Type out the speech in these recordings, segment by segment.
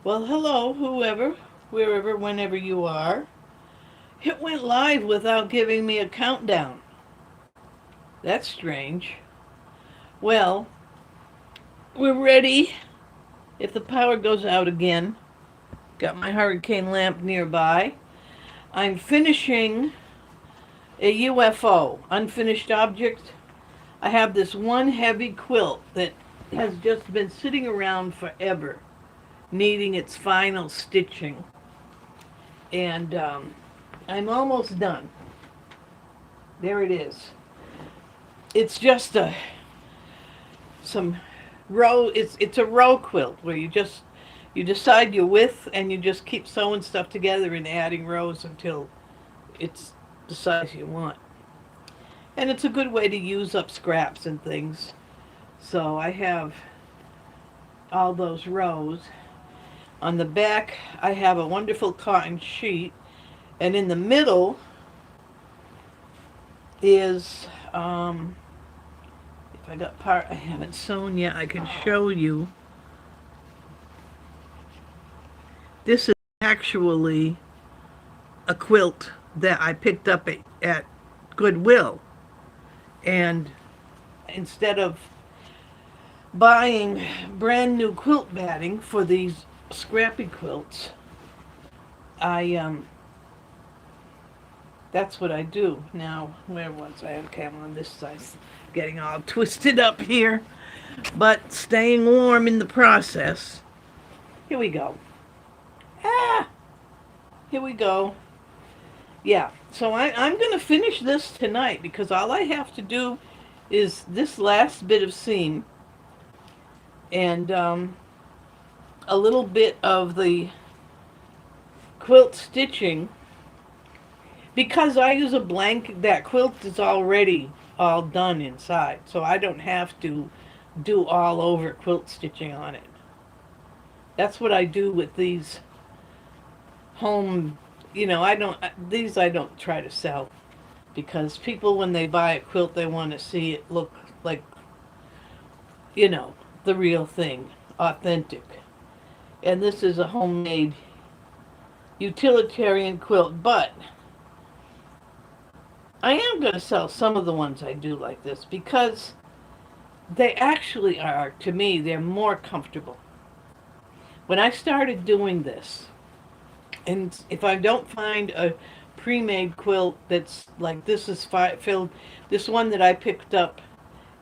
Well, hello, whoever, wherever, whenever you are. It went live without giving me a countdown. That's strange. Well, we're ready if the power goes out again. Got my hurricane lamp nearby. I'm finishing a UFO, unfinished object. I have this one heavy quilt that has just been sitting around forever, needing its final stitching. And I'm almost done. There it is. It's just some row. It's a row quilt where you decide your width and you just keep sewing stuff together and adding rows until it's the size you want. And it's a good way to use up scraps and things. So I have all those rows. On the back, I have a wonderful cotton sheet, and in the middle is, if I got part I haven't sewn yet, I can show you. This is actually a quilt that I picked up at Goodwill, and instead of buying brand new quilt batting for these scrappy quilts, I that's what I do. Now, where was I? Okay, I'm on this side, getting all twisted up here, but staying warm in the process. Here we go. Ah, here we go. Yeah, so I'm going to finish this tonight because all I have to do is this last bit of seam and a little bit of the quilt stitching. Because I use a blanket, that quilt is already all done inside, so I don't have to do all over quilt stitching on it. That's what I do with these home, these I don't try to sell because people, when they buy a quilt, they want to see it look like, the real thing, authentic. And this is a homemade utilitarian quilt, but I am going to sell some of the ones I do like this because they actually are, to me, they're more comfortable. When I started doing this, and if I don't find a pre-made quilt that's like this is filled, this one that I picked up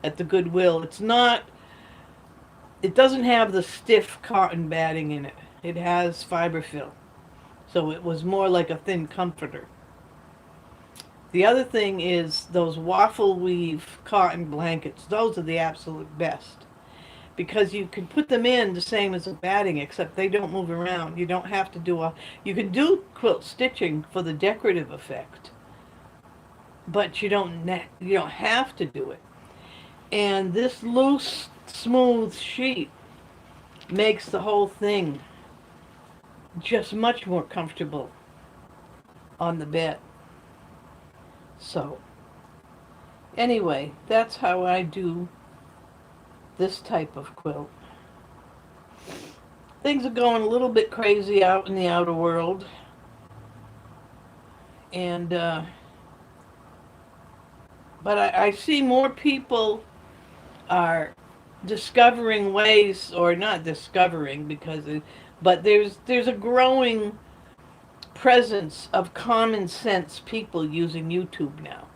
at the Goodwill, it doesn't have the stiff cotton batting in it. It has fiberfill. So it was more like a thin comforter. The other thing is those waffle weave cotton blankets. Those are the absolute best. Because you can put them in the same as a batting, except they don't move around. You don't have to you can do quilt stitching for the decorative effect, but you don't have to do it. And this loose, smooth sheet makes the whole thing just much more comfortable on the bed. So, anyway, that's how I do this type of quilt. Things are going a little bit crazy out in the outer world. And, but I see more people are discovering ways, or not discovering but there's a growing presence of common sense people using YouTube now.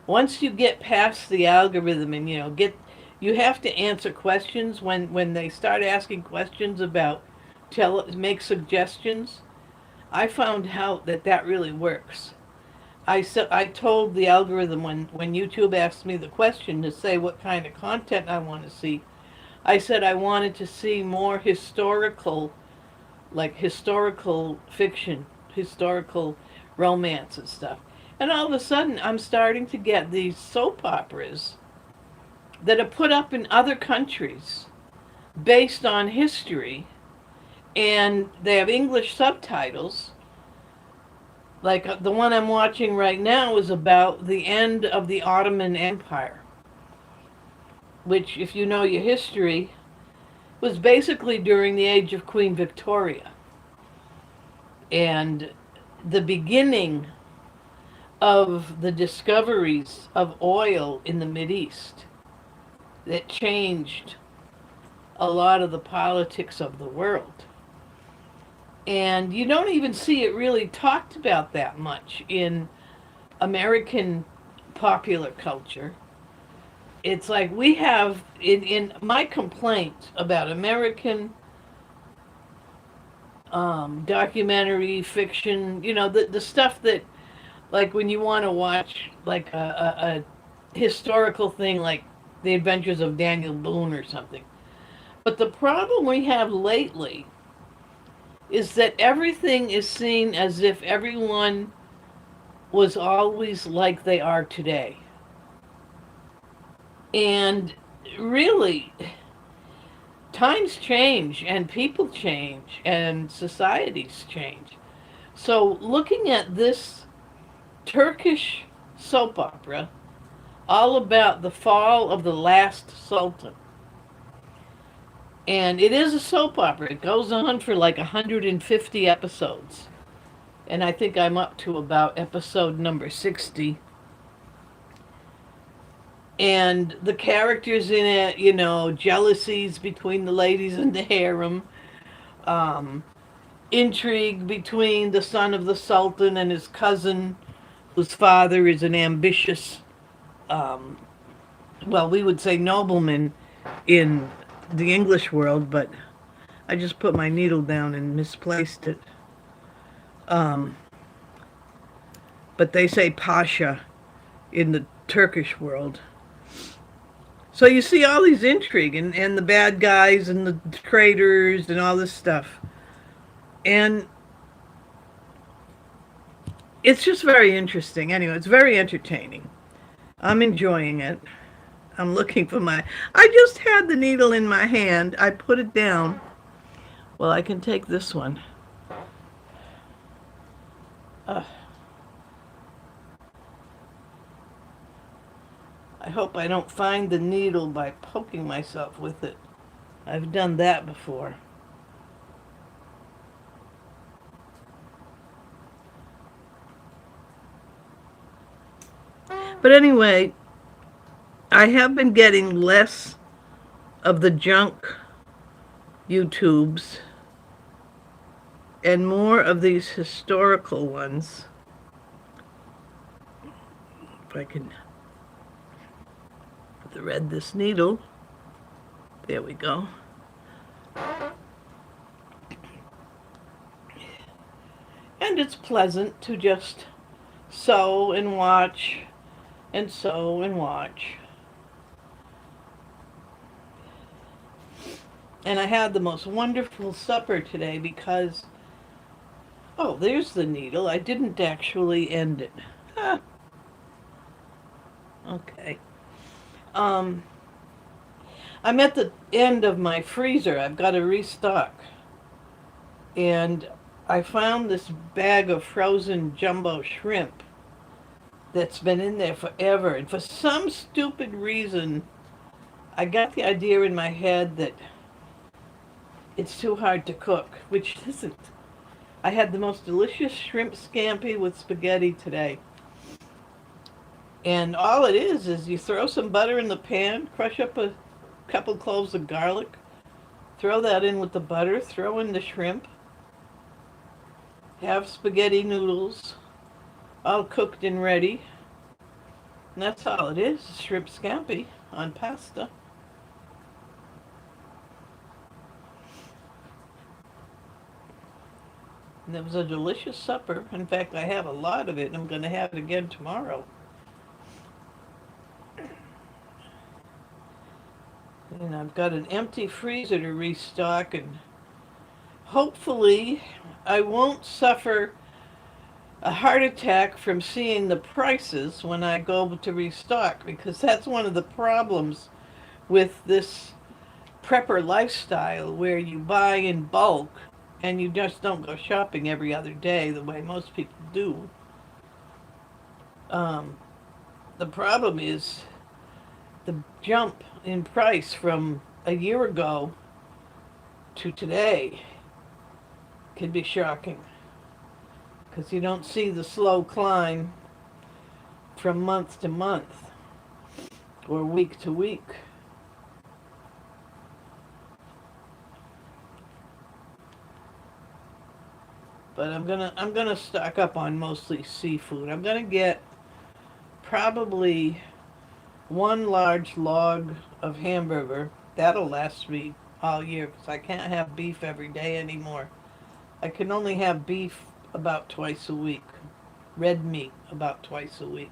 Once you get past the algorithm and you have to answer questions when they start asking questions about make suggestions. I found out that really works. I told the algorithm when YouTube asked me the question to say what kind of content I want to see. I said I wanted to see more historical fiction, historical romance and stuff. And all of a sudden, I'm starting to get these soap operas that are put up in other countries based on history, and they have English subtitles, Like the one I'm watching right now is about the end of the Ottoman Empire, which, if you know your history, was basically during the age of Queen Victoria and the beginning of the discoveries of oil in the Mideast that changed a lot of the politics of the world. And you don't even see it really talked about that much in American popular culture. It's like we have, in my complaint about American documentary fiction, the stuff that, like when you want to watch like a historical thing like The Adventures of Daniel Boone or something. But the problem we have lately is that everything is seen as if everyone was always like they are today. And really, times change and people change and societies change. So, looking at this Turkish soap opera, all about the fall of the last sultan. And it is a soap opera. It goes on for like 150 episodes. And I think I'm up to about episode number 60. And the characters in it, jealousies between the ladies in the harem, um, intrigue between the son of the sultan and his cousin, whose father is an ambitious, um, well, we would say nobleman in the English world, but I just put my needle down and misplaced it. Um, but they say Pasha in the Turkish world. So you see all these intrigue and the bad guys and the traitors and all this stuff. And it's just very interesting. Anyway, it's very entertaining. I'm enjoying it. I'm looking for I just had the needle in my hand. I put it down. Well, I can take this one. I hope I don't find the needle by poking myself with it. I've done that before. But anyway, I have been getting less of the junk YouTubes and more of these historical ones. If I can thread this needle. There we go. And it's pleasant to just sew and watch and sew and watch. And I had the most wonderful supper today because, oh, there's the needle. I didn't actually end it. Ah. Okay. I'm at the end of my freezer. I've got to restock. And I found this bag of frozen jumbo shrimp that's been in there forever. And for some stupid reason, I got the idea in my head that it's too hard to cook, which it isn't. I had the most delicious shrimp scampi with spaghetti today. And all it is you throw some butter in the pan, crush up a couple cloves of garlic, throw that in with the butter, throw in the shrimp, have spaghetti noodles, all cooked and ready. And that's all it is, shrimp scampi on pasta. And it was a delicious supper. In fact, I have a lot of it, and I'm going to have it again tomorrow. And I've got an empty freezer to restock, and hopefully I won't suffer a heart attack from seeing the prices when I go to restock, because that's one of the problems with this prepper lifestyle where you buy in bulk and you just don't go shopping every other day the way most people do. Um, the problem is the jump in price from a year ago to today can be shocking because you don't see the slow climb from month to month or week to week. But I'm gonna stock up on mostly seafood. I'm gonna get probably one large log of hamburger. That'll last me all year because I can't have beef every day anymore. I can only have beef about twice a week, red meat about twice a week,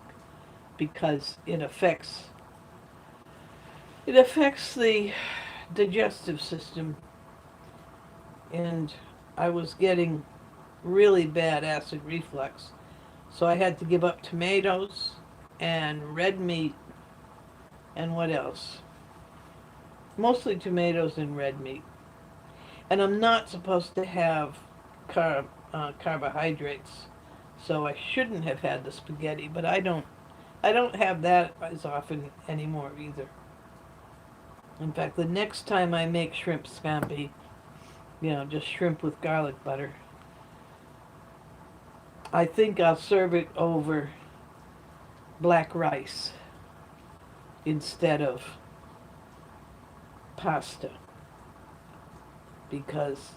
because it affects the digestive system, and I was getting really bad acid reflux. So I had to give up tomatoes and red meat and what else? Mostly tomatoes and red meat. And I'm not supposed to have carbohydrates, so I shouldn't have had the spaghetti. But I don't have that as often anymore either. In fact, the next time I make shrimp scampi, just shrimp with garlic butter, I think I'll serve it over black rice instead of pasta, because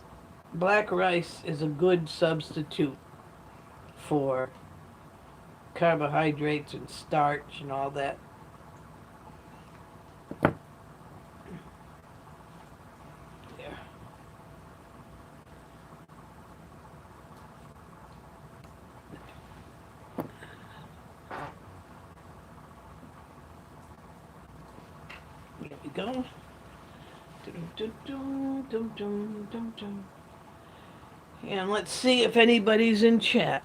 black rice is a good substitute for carbohydrates and starch and all that. There. There we go. And let's see if anybody's in chat.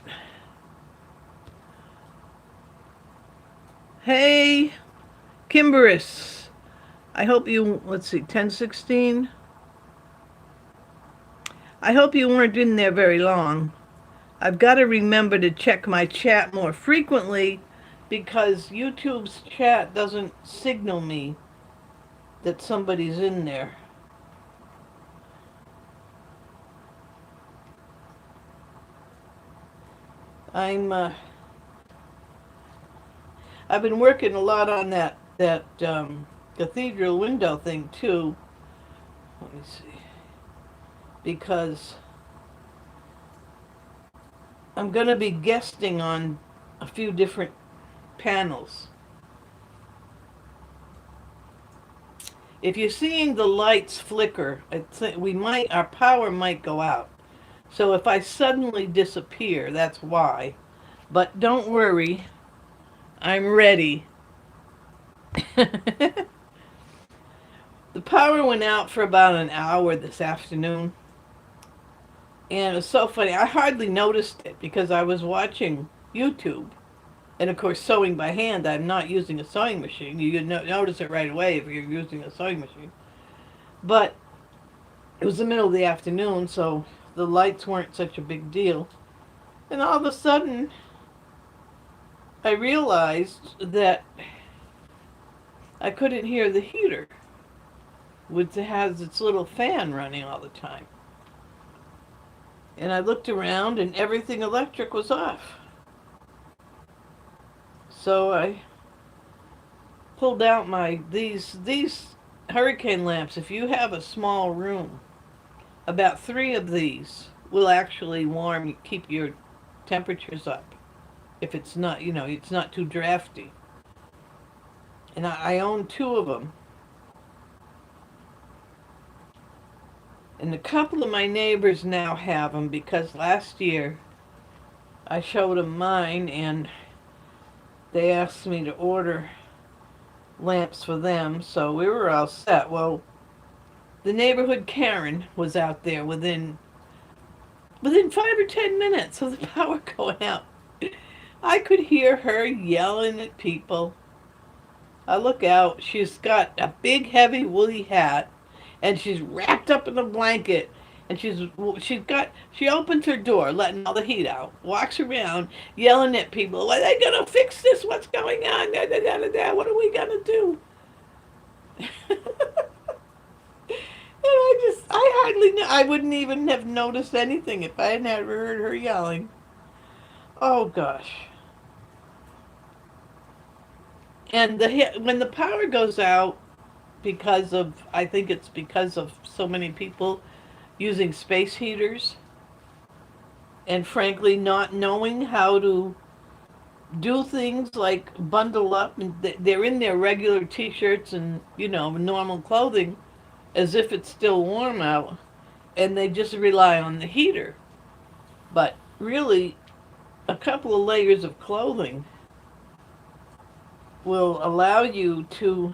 Hey, Kimberis. I hope you, let's see, 1016. I hope you weren't in there very long. I've got to remember to check my chat more frequently because YouTube's chat doesn't signal me that somebody's in there. I've been working a lot on that cathedral window thing too. Let me see. Because I'm going to be guesting on a few different panels. If you're seeing the lights flicker, our power might go out. So if I suddenly disappear, that's why. But don't worry, I'm ready. The power went out for about an hour this afternoon. And it was so funny. I hardly noticed it because I was watching YouTube. And of course, sewing by hand, I'm not using a sewing machine. You notice it right away if you're using a sewing machine. But it was the middle of the afternoon, so the lights weren't such a big deal. And all of a sudden, I realized that I couldn't hear the heater, which has its little fan running all the time. And I looked around and everything electric was off. So I pulled out these hurricane lamps. If you have a small room, about 3 of these will actually keep your temperatures up. If it's not, it's not too drafty. And I own 2 of them. And a couple of my neighbors now have them because last year I showed them mine and they asked me to order lamps for them, so we were all set. Well, the neighborhood Karen was out there within 5 or 10 minutes of the power going out. I could hear her yelling at people. I look out, she's got a big heavy woolly hat and she's wrapped up in a blanket And she opens her door, letting all the heat out, walks around, yelling at people, are they going to fix this? What's going on? Da, da, da, da, da. What are we going to do? And I hardly know. I wouldn't even have noticed anything if I hadn't ever heard her yelling. Oh, gosh. And when the power goes out, I think it's because of so many people using space heaters, and frankly not knowing how to do things like bundle up, and they're in their regular t-shirts and normal clothing as if it's still warm out, and they just rely on the heater. But really, a couple of layers of clothing will allow you to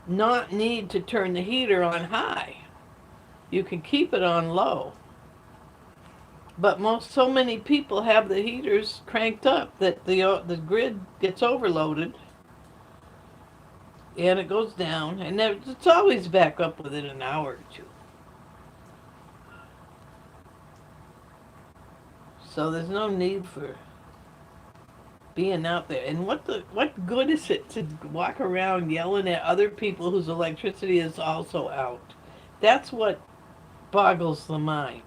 not need to turn the heater on high. You can keep it on low. But so many people have the heaters cranked up that the grid gets overloaded, and it goes down, and it's always back up within an hour or two. So there's no need for being out there. And what good is it to walk around yelling at other people whose electricity is also out? That's what boggles the mind.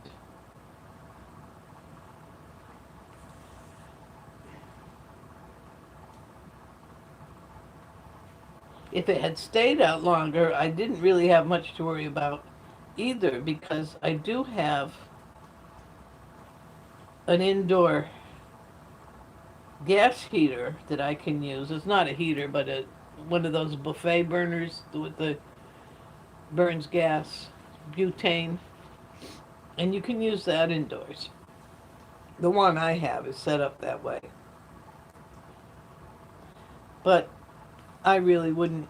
If it had stayed out longer, I didn't really have much to worry about either, because I do have an indoor gas heater that I can use. It's not a heater, but one of those buffet burners with the burns gas, butane, and you can use that indoors. The one I have is set up that way. But I really wouldn't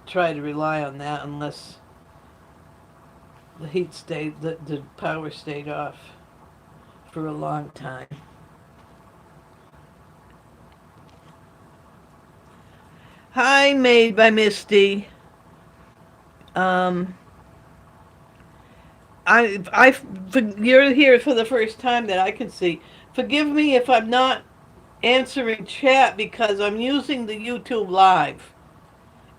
try to rely on that unless the power stayed off for a long time. Hi, Made by Misty. You're here for the first time that I can see. Forgive me if I'm not answering chat because I'm using the YouTube Live,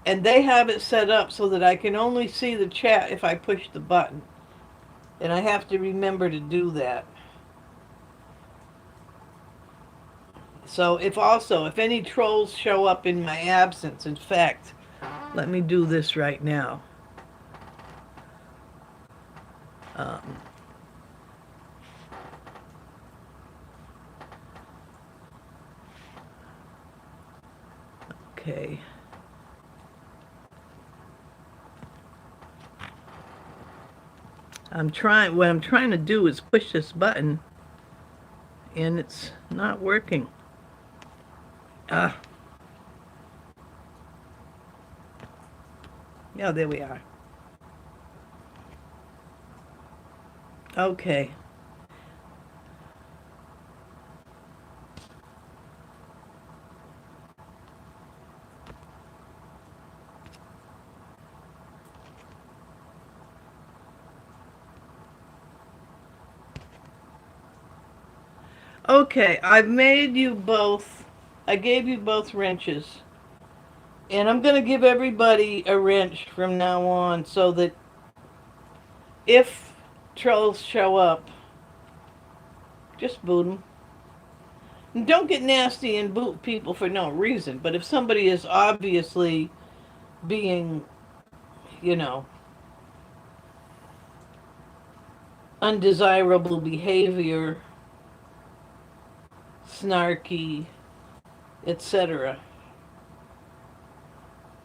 and they have it set up so that I can only see the chat if I push the button, and I have to remember to do that. So if any trolls show up in my absence, in fact, let me do this right now. Okay. What I'm trying to do is push this button, and it's not working. Yeah, there we are. Okay. Okay, I gave you both wrenches. And I'm going to give everybody a wrench from now on so that if trolls show up, just boot them. And don't get nasty and boot people for no reason. But if somebody is obviously being, you know, undesirable behavior, snarky, etc.,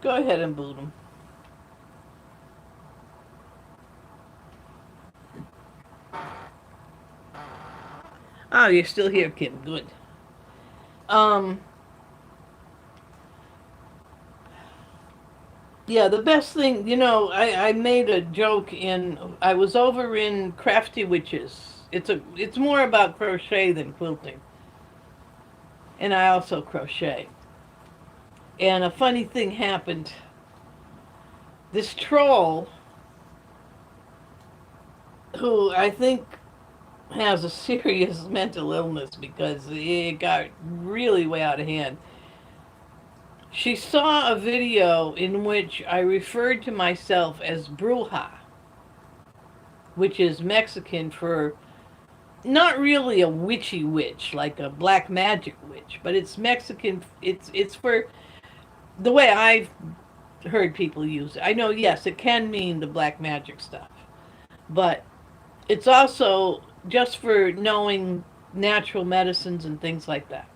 go ahead and boot them. Oh, you're still here, Kim. Good. Yeah, the best thing, I made a joke I was over in Crafty Witches. It's more about crochet than quilting. And I also crochet. And a funny thing happened. This troll who I think has a serious mental illness because it got really way out of hand. She saw a video in which I referred to myself as Bruja, which is Mexican for not really a witchy witch, like a black magic witch, but it's Mexican. It's for the way I've heard people use it. I know, yes, it can mean the black magic stuff, but it's also just for knowing natural medicines and things like that.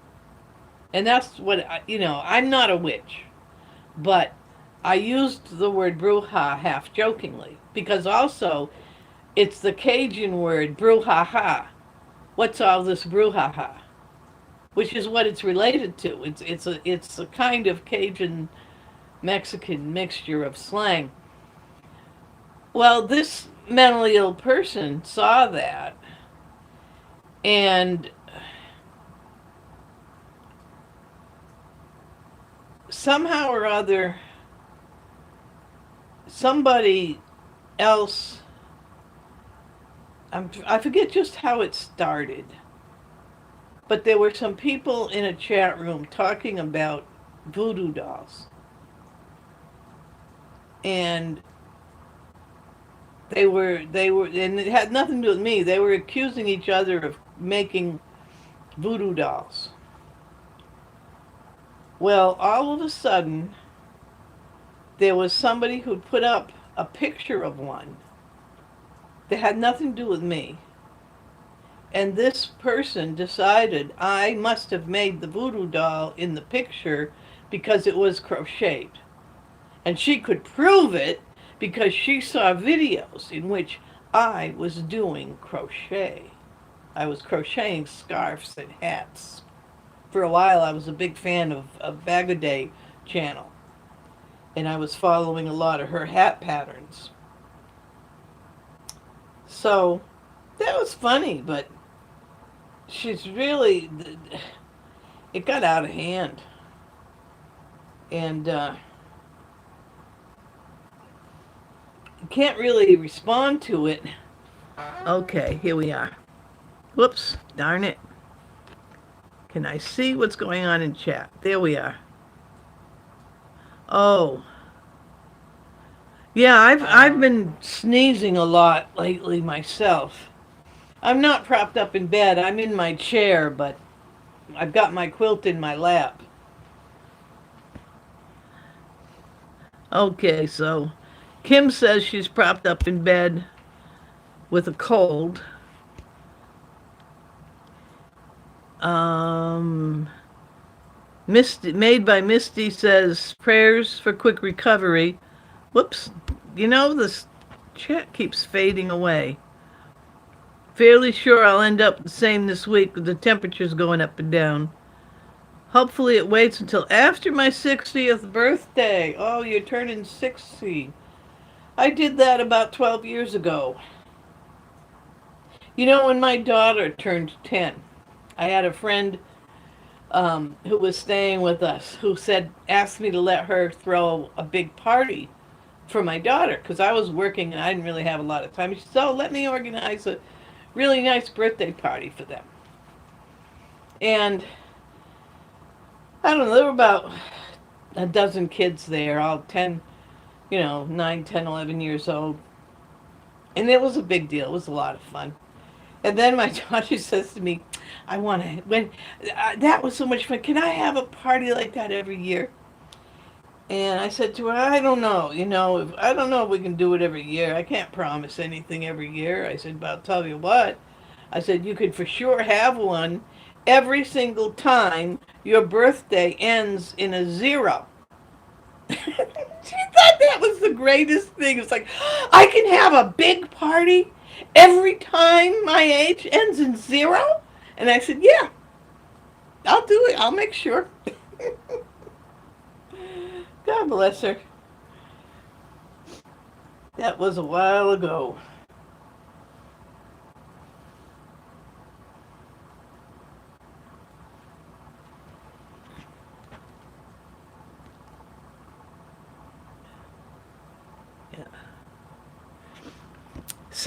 And that's what I'm not a witch, but I used the word bruja half jokingly because also it's the Cajun word brouhaha. What's all this brouhaha? Which is what it's related to. It's a kind of Cajun Mexican mixture of slang. Well, this mentally ill person saw that and somehow or other somebody else, I forget just how it started, but there were some people in a chat room talking about voodoo dolls. And and it had nothing to do with me. They were accusing each other of making voodoo dolls. Well, all of a sudden, there was somebody who'd put up a picture of one that had nothing to do with me. And this person decided I must have made the voodoo doll in the picture because it was crocheted. And she could prove it because she saw videos in which I was doing crochet. I was crocheting scarves and hats. For a while, I was a big fan of Bagaday channel, and I was following a lot of her hat patterns. So that was funny, but she's really, it got out of hand. And can't really respond to it. Okay, here we are. Whoops, darn it. Can I see what's going on in chat? There we are. Oh. Yeah, I've been sneezing a lot lately myself. I'm not propped up in bed. I'm in my chair, but I've got my quilt in my lap. Okay, so Kim says she's propped up in bed with a cold. Misty, made by Misty says prayers for quick recovery. Whoops, this chat keeps fading away. Fairly sure I'll end up the same this week with the temperatures going up and down. Hopefully it waits until after my 60th birthday. Oh, you're turning 60. I did that about 12 years ago. When my daughter turned 10, I had a friend who was staying with us who asked me to let her throw a big party for my daughter because I was working and I didn't really have a lot of time. She said, "Oh, let me organize a really nice birthday party for them." And I don't know, there were about a dozen kids there, all 10, 9, 10, 11 years old. And it was a big deal. It was a lot of fun. And then my daughter says to me, that was so much fun. Can I have a party like that every year? And I said to her, I don't know. I don't know if we can do it every year. I can't promise anything every year. I said, but I'll tell you what. I said, you could for sure have one every single time your birthday ends in a 0. She thought that was the greatest thing. It's like, I can have a big party every time my age ends in 0? And I said, yeah, I'll do it. I'll make sure. God bless her. That was a while ago.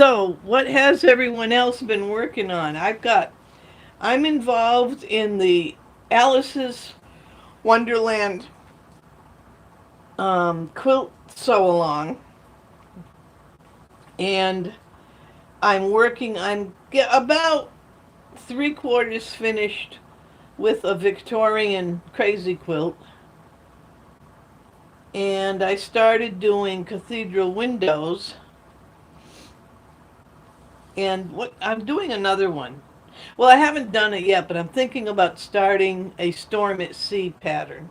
So, what has everyone else been working on? I'm involved in the Alice's Wonderland quilt sew along, and I'm about 3/4 finished with a Victorian crazy quilt, and I started doing cathedral windows, and what I'm doing another one. Well, I haven't done it yet, but I'm thinking about starting a storm at sea pattern.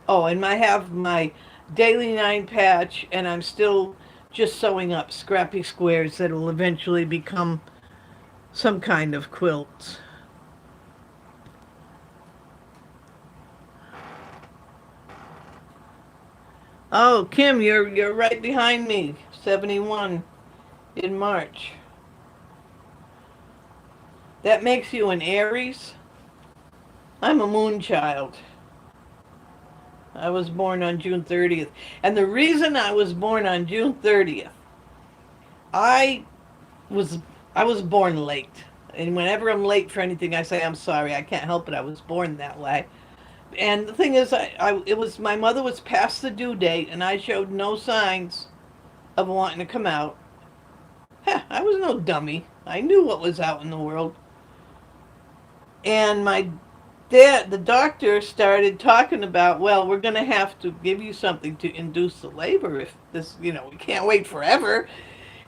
Oh, and I have my daily 9 patch, and I'm still just sewing up scrappy squares that will eventually become some kind of quilt. Oh, Kim, you're right behind me. 71 in March. That makes you an Aries. I'm a moon child. I was born on June 30th. And the reason I was born on June 30th, I was I was born late. And whenever I'm late for anything, I say I'm sorry. I can't help it. I was born that way. And the thing is, it was my mother was past the due date, and I showed no signs of wanting to come out. Heh, I was no dummy. I knew what was out in the world. And my dad, the doctor, started talking about, well, we're going to have to give you something to induce the labor if this, we can't wait forever.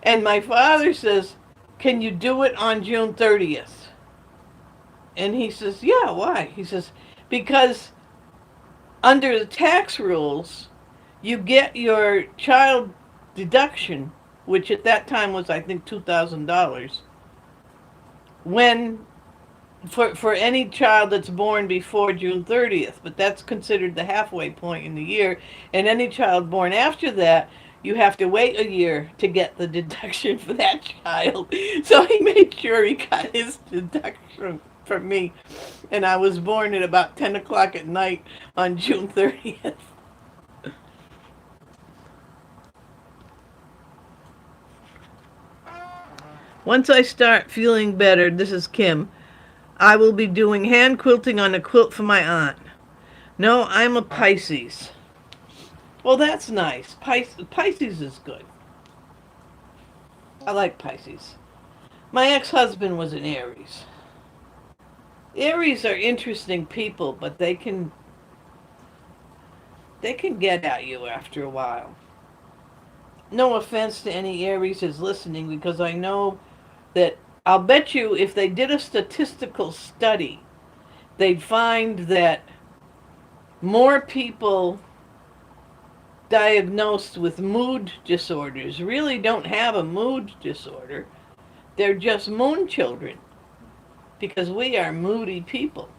And my father says, can you do it on June 30th? And he says, yeah, why? He says, because under the tax rules, you get your child deduction, which at that time was, I think, $2,000, when for any child that's born before June 30th, but that's considered the halfway point in the year. And any child born after that, you have to wait a year to get the deduction for that child. So he made sure he got his deduction from me. And I was born at about 10 o'clock at night on June 30th. Once I start feeling better, this is Kim, I will be doing hand quilting on a quilt for my aunt. No, I'm a Pisces. Well, that's nice. Pisces is good. I like Pisces. My ex-husband was an Aries. Aries are interesting people, but they can get at you after a while. No offense to any Aries is listening, because I know that I'll bet you if they did a statistical study, they'd find that more people diagnosed with mood disorders really don't have a mood disorder. They're just moon children, because we are moody people.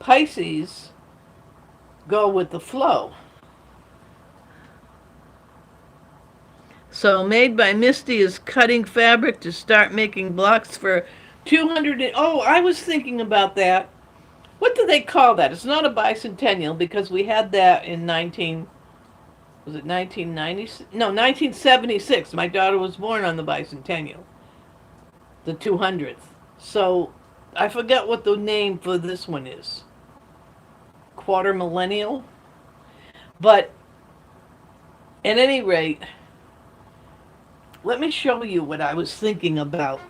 Pisces go with the flow. So Made by Misty is cutting fabric to start making blocks for 200. Oh, I was thinking about that. What do they call that? It's not a bicentennial, because we had that in 1990? No, 1976. My daughter was born on the bicentennial, the 200th. So I forget what the name for this one is. Quarter millennial. But at any rate, let me show you what I was thinking about.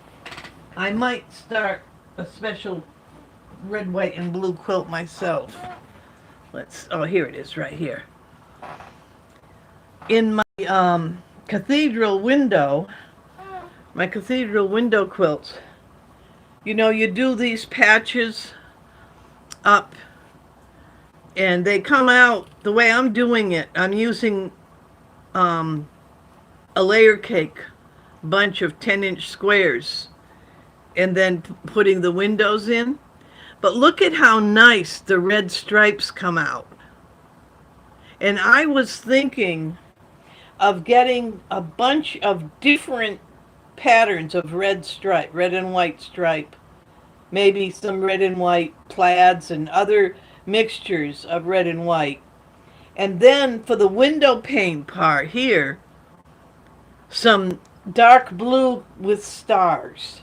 I might start a special red, white, and blue quilt myself. Oh, here it is, right here. In my cathedral window quilts, you do these patches up, and they come out the way I'm doing it. I'm using a layer cake bunch of 10-inch squares, and then putting the windows in. But look at how nice the red stripes come out. And I was thinking of getting a bunch of different patterns of red stripe, red and white stripe, maybe some red and white plaids and other mixtures of red and white. And then for the window pane part here, some dark blue with stars.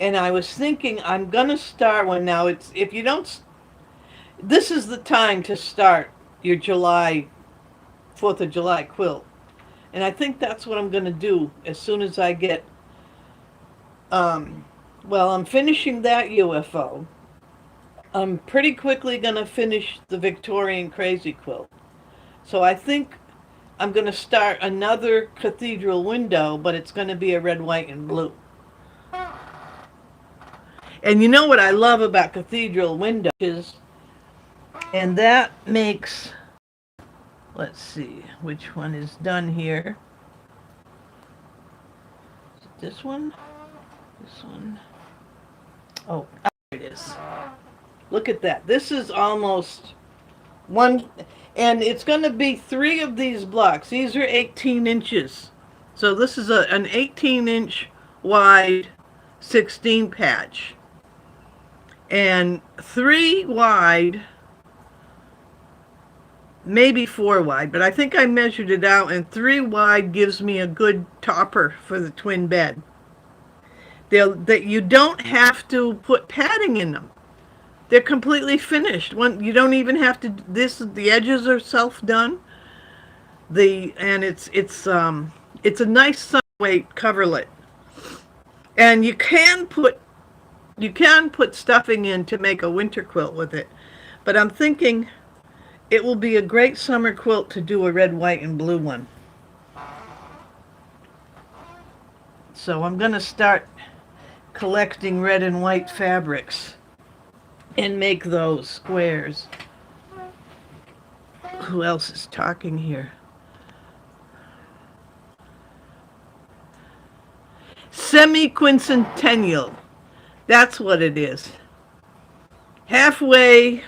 And I was thinking I'm going to start one now. It's if you don't, this is the time to start your July, 4th of July quilt. And I think that's what I'm going to do as soon as I get, well, I'm finishing that UFO. I'm pretty quickly going to finish the Victorian Crazy Quilt. So I think I'm going to start another cathedral window, but it's going to be a red, white, and blue. And you know what I love about cathedral windows is, and that makes, let's see, which one is done here. Is it this one? This one? Oh, there it is. Look at that. This is almost one, and it's going to be 3 of these blocks. These are 18 inches. So this is an 18-inch wide 16 patch. And 3 wide, maybe 4 wide, but I think I measured it out, and 3 wide gives me a good topper for the twin bed. That you don't have to put padding in them. They're completely finished. You don't even have to. The edges are self-done. And it's a nice weight coverlet, and you can put stuffing in to make a winter quilt with it. But I'm thinking it will be a great summer quilt to do a red, white, and blue one. So I'm going to start collecting red and white fabrics and make those squares. Who else is talking here? Semi-quincentennial. That's what it is. Halfway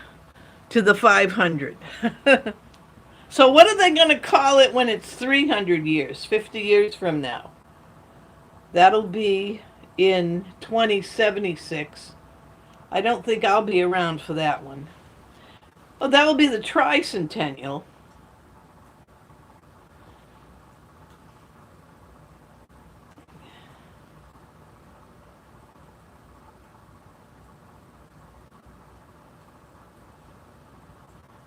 to the 500. So what are they going to call it when it's 300 years, 50 years from now? That'll be in 2076. I don't think I'll be around for that one. Oh, that will be the tricentennial.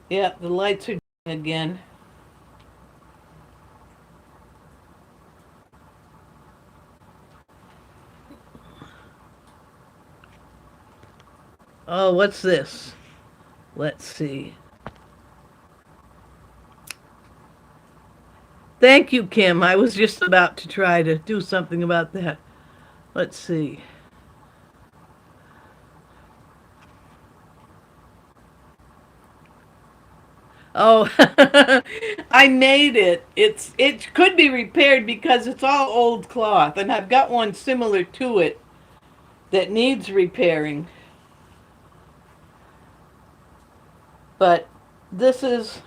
Yeah, the lights are again. Oh, what's this? Let's see. Thank you, Kim. I was just about to try to do something about that. Let's see. Oh, I made it. It could be repaired because it's all old cloth, and I've got one similar to it that needs repairing. But this is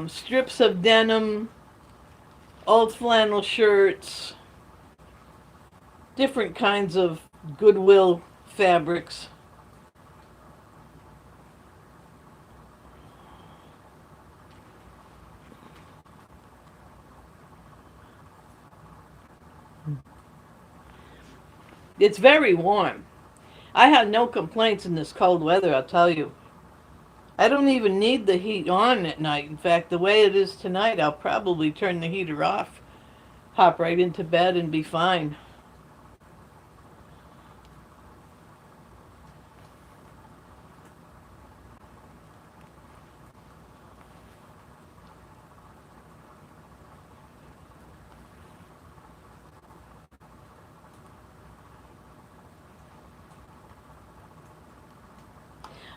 strips of denim, old flannel shirts, different kinds of Goodwill fabrics. It's very warm. I have no complaints in this cold weather, I'll tell you. I don't even need the heat on at night. In fact, the way it is tonight, I'll probably turn the heater off, hop right into bed, and be fine.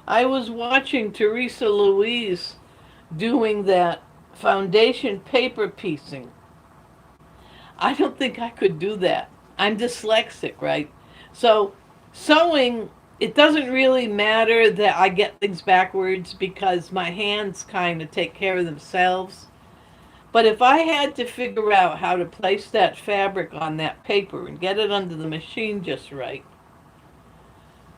I was watching Teresa Louise doing that foundation paper piecing. I don't think I could do that. I'm dyslexic, right? So sewing, it doesn't really matter that I get things backwards because my hands kind of take care of themselves. But if I had to figure out how to place that fabric on that paper and get it under the machine just right,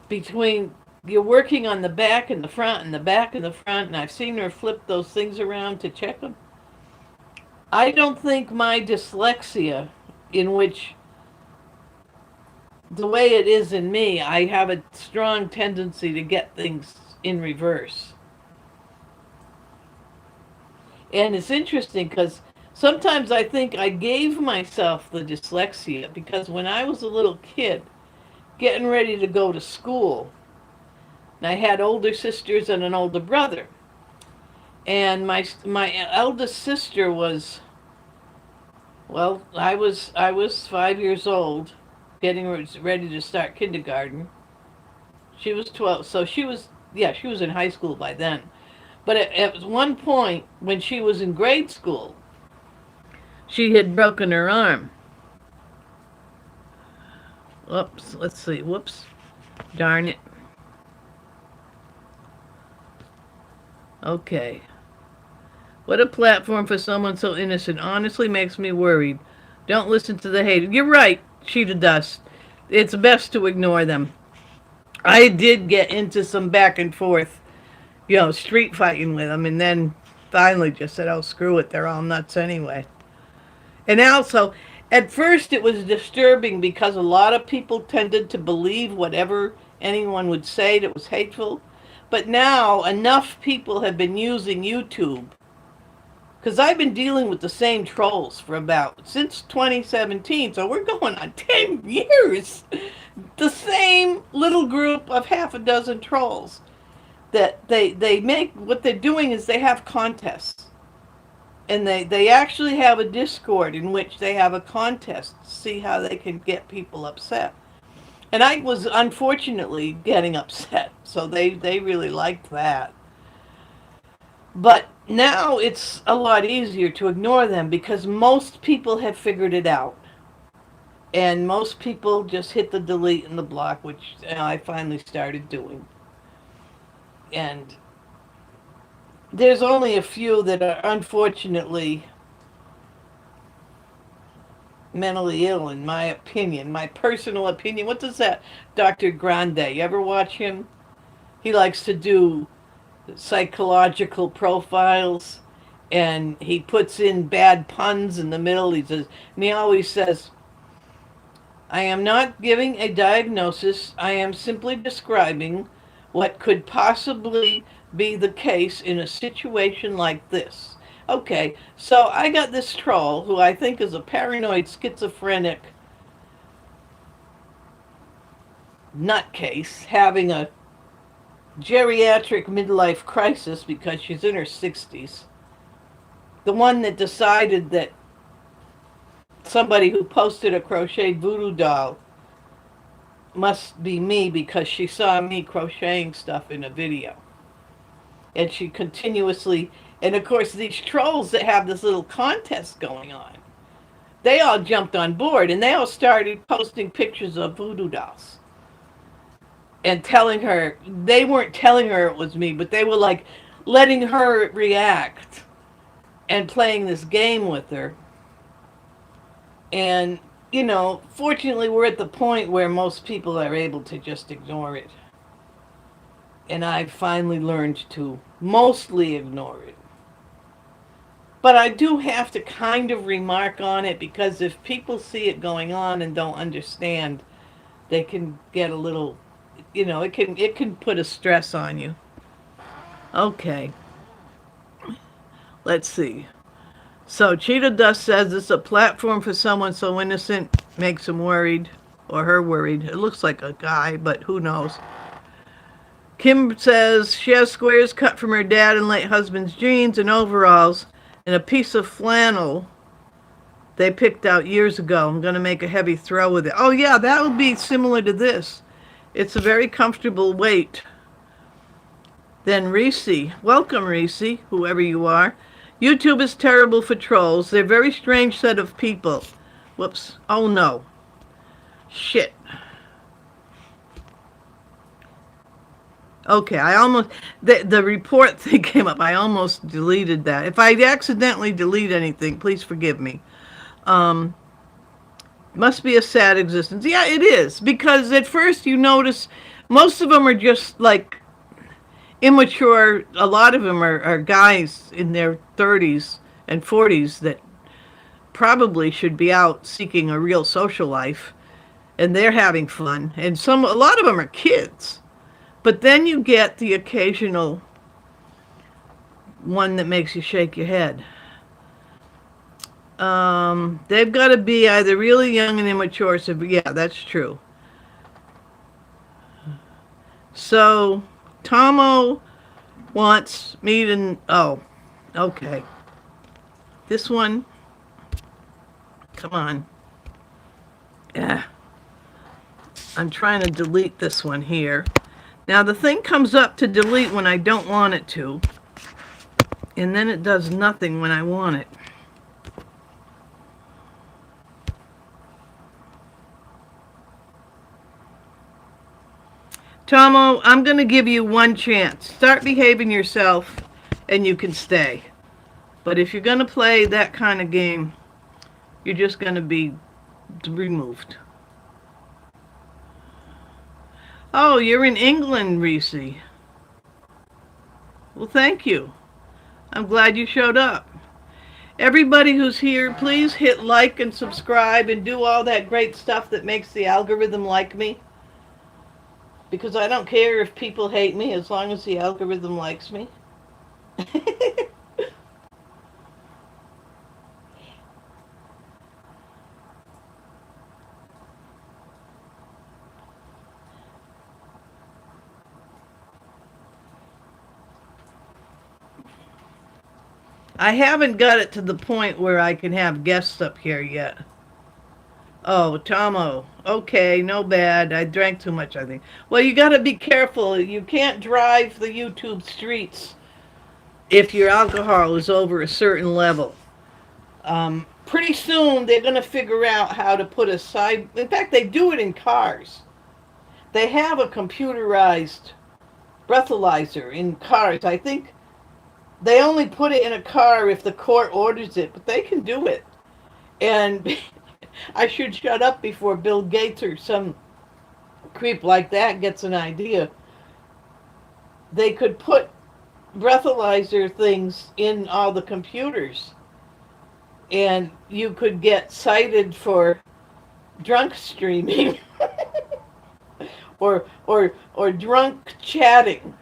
between you're working on the back and the front and the back and the front, and I've seen her flip those things around to check them. I don't think my dyslexia, in which the way it is in me, I have a strong tendency to get things in reverse. And it's interesting because sometimes I think I gave myself the dyslexia because when I was a little kid, getting ready to go to school, and I had older sisters and an older brother. And my eldest sister was, well, I was 5 years old, getting ready to start kindergarten. She was 12, so she was in high school by then. But at one point when she was in grade school, she had broken her arm. Whoops, let's see. Whoops. Darn it. Okay. What a platform for someone so innocent. Honestly makes me worried. Don't listen to the haters. You're right, Cheetah Dust. It's best to ignore them. I did get into some back and forth, street fighting with them, and then finally just said, oh, screw it. They're all nuts anyway. And also, at first it was disturbing because a lot of people tended to believe whatever anyone would say that was hateful. But now enough people have been using YouTube, because I've been dealing with the same trolls for since 2017, so we're going on 10 years. The same little group of half a dozen trolls that they make, what they're doing is they have contests. And they actually have a Discord in which they have a contest to see how they can get people upset. And I was unfortunately getting upset, so they really liked that. But now it's a lot easier to ignore them because most people have figured it out. And most people just hit the delete and the block, which I finally started doing. And there's only a few that are unfortunately mentally ill, in my opinion, my personal opinion. What does that Dr. Grande, you ever watch him? He likes to do psychological profiles, and he puts in bad puns in the middle. And he always says, I am not giving a diagnosis. I am simply describing what could possibly be the case in a situation like this. Okay, so I got this troll who I think is a paranoid schizophrenic nutcase having a geriatric midlife crisis because she's in her 60s. The one that decided that somebody who posted a crocheted voodoo doll must be me because she saw me crocheting stuff in a video. And she continuously, and of course these trolls that have this little contest going on, they all jumped on board and they all started posting pictures of voodoo dolls. And telling her, they weren't telling her it was me, but they were like letting her react and playing this game with her. And, fortunately we're at the point where most people are able to just ignore it. And I've finally learned to mostly ignore it. But I do have to kind of remark on it because if people see it going on and don't understand, they can get a little, it can put a stress on you. Okay. Let's see. So Cheetah Dust says it's a platform for someone so innocent makes him worried, or her worried. It looks like a guy, but who knows. Kim says she has squares cut from her dad and late husband's jeans and overalls and a piece of flannel they picked out years ago. I'm going to make a heavy throw with it. Oh yeah, that would be similar to this. It's a very comfortable weight. Then Reese. Welcome, Reese, whoever you are. YouTube is terrible for trolls. They're a very strange set of people. Whoops. Oh no. Shit. Okay, I almost, the report thing came up. I almost deleted that. If I accidentally delete anything, please forgive me. Must be a sad existence. Yeah, it is. Because at first you notice Most of them are just like immature. A lot of them are guys in their 30s and 40s that probably should be out seeking a real social life, and they're having fun. And a lot of them are kids. But then you get the occasional one that makes you shake your head. They've got to be either really young and immature. So yeah, that's true. So Tomo wants me to. Oh, okay. This one. Come on. Yeah. I'm trying to delete this one here. Now the thing comes up to delete when I don't want it to, and then it does nothing when I want it. Tomo, I'm going to give you one chance. Start behaving yourself, and you can stay. But if you're going to play that kind of game, you're just going to be removed. Oh, you're in England, Reese. Well, thank you. I'm glad you showed up. Everybody who's here, please hit like and subscribe and do all that great stuff that makes the algorithm like me. Because I don't care if people hate me as long as the algorithm likes me. I haven't got it to the point where I can have guests up here yet. Oh, Tomo. Okay, no bad. I drank too much, I think. Well, you got to be careful. You can't drive the YouTube streets if your alcohol is over a certain level. Pretty soon, they're going to figure out how to put a side. In fact, they do it in cars. They have a computerized breathalyzer in cars. I think they only put it in a car if the court orders it, but they can do it. And I should shut up before Bill Gates or some creep like that gets an idea. They could put breathalyzer things in all the computers, and you could get cited for drunk streaming or drunk chatting.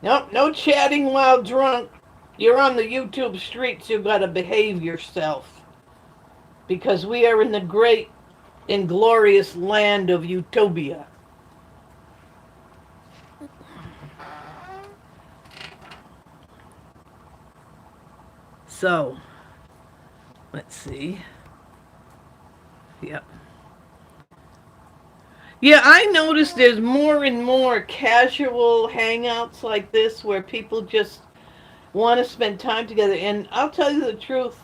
Nope, no chatting while drunk. You're on the YouTube streets, you've got to behave yourself. Because we are in the great and glorious land of utopia. So, let's see. Yep. Yeah, I noticed there's more and more casual hangouts like this where people just want to spend time together. And I'll tell you the truth,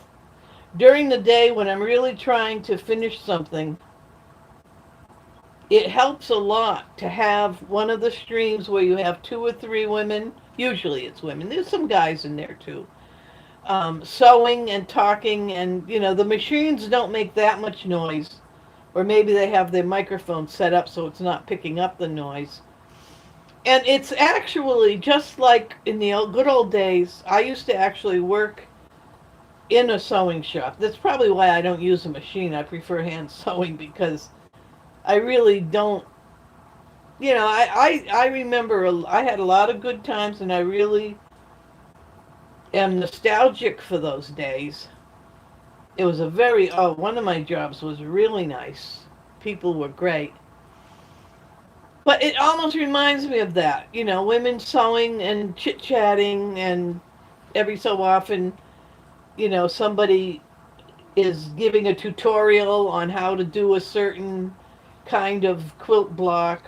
during the day when I'm really trying to finish something, it helps a lot to have one of the streams where you have two or three women. Usually it's women. There's some guys in there too. Sewing and talking, and the machines don't make that much noise, or maybe they have their microphone set up so it's not picking up the noise. And it's actually just like in the good old days. I used to actually work in a sewing shop. That's probably why I don't use a machine. I prefer hand sewing because I really don't. I remember I had a lot of good times, and I really am nostalgic for those days. It was one of my jobs was really nice. People were great. But it almost reminds me of that. Women sewing and chit-chatting, and every so often, somebody is giving a tutorial on how to do a certain kind of quilt block.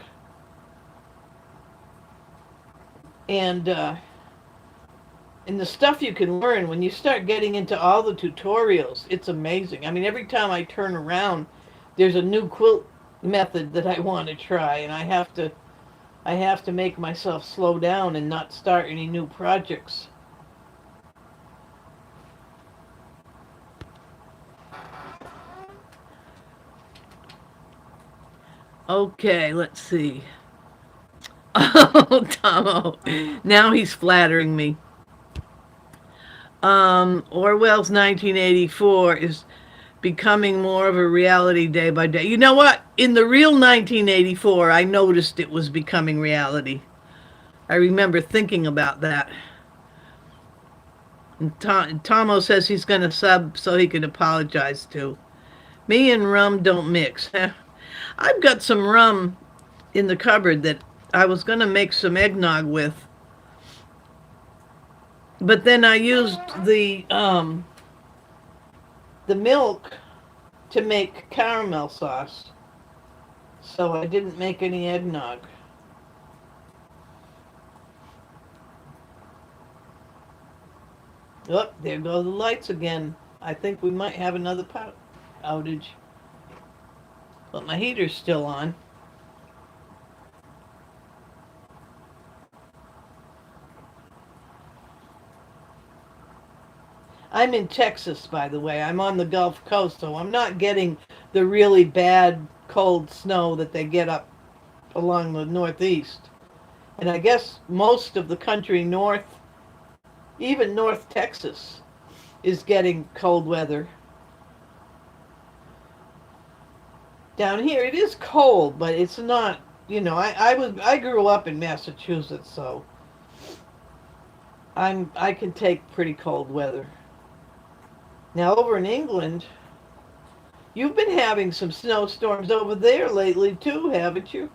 And the stuff you can learn when you start getting into all the tutorials, it's amazing. I mean, every time I turn around, there's a new quilt method that I want to try, and I have to make myself slow down and not start any new projects. Okay, let's see. Oh, Tomo. Now he's flattering me. Orwell's 1984 is becoming more of a reality day by day. You know what? In the real 1984, I noticed it was becoming reality. I remember thinking about that. And Tomo says he's going to sub so he can apologize too. Me and rum don't mix. I've got some rum in the cupboard that I was going to make some eggnog with, but then I used the milk to make caramel sauce, so I didn't make any eggnog. Oh, there go the lights again. I think we might have another power outage, but my heater's still on. I'm in Texas, by the way. I'm on the Gulf Coast, so I'm not getting the really bad cold snow that they get up along the Northeast. And I guess most of the country north, even North Texas, is getting cold weather. Down here it is cold, but it's not, I grew up in Massachusetts, so I can take pretty cold weather. Now over in England, you've been having some snowstorms over there lately too, haven't you?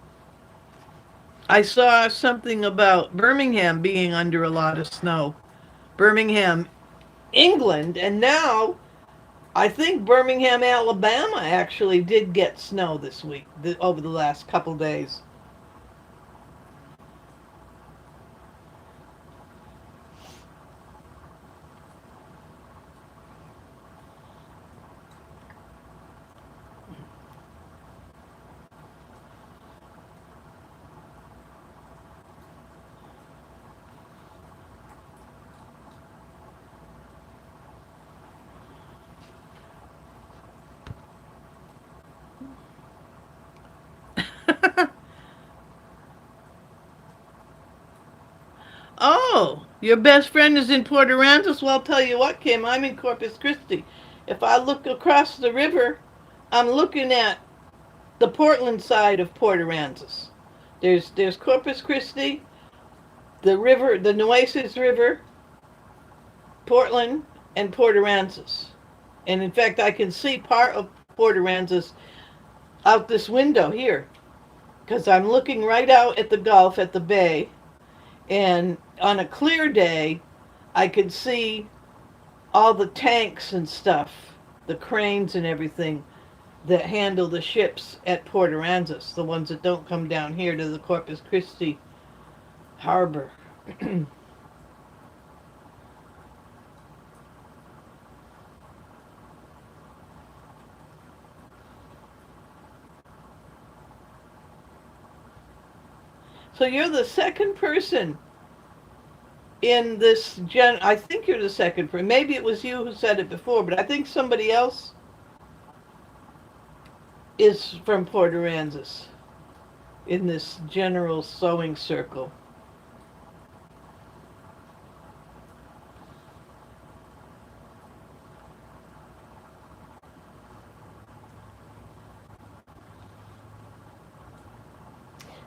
I saw something about Birmingham being under a lot of snow. Birmingham, England, and now I think Birmingham, Alabama actually did get snow this week, over the last couple days. Oh, your best friend is in Port Aransas? Well, I'll tell you what, Kim, I'm in Corpus Christi. If I look across the river, I'm looking at the Portland side of Port Aransas. There's Corpus Christi, the river, the Nueces River, Portland, and Port Aransas. And in fact, I can see part of Port Aransas out this window here because I'm looking right out at the Gulf, at the bay, and on a clear day, I could see all the tanks and stuff, the cranes and everything that handle the ships at Port Aransas, the ones that don't come down here to the Corpus Christi harbor. So you're the second person in this I think you're the second person. Maybe it was you who said it before, but I think somebody else is from Port Aransas in this general sewing circle.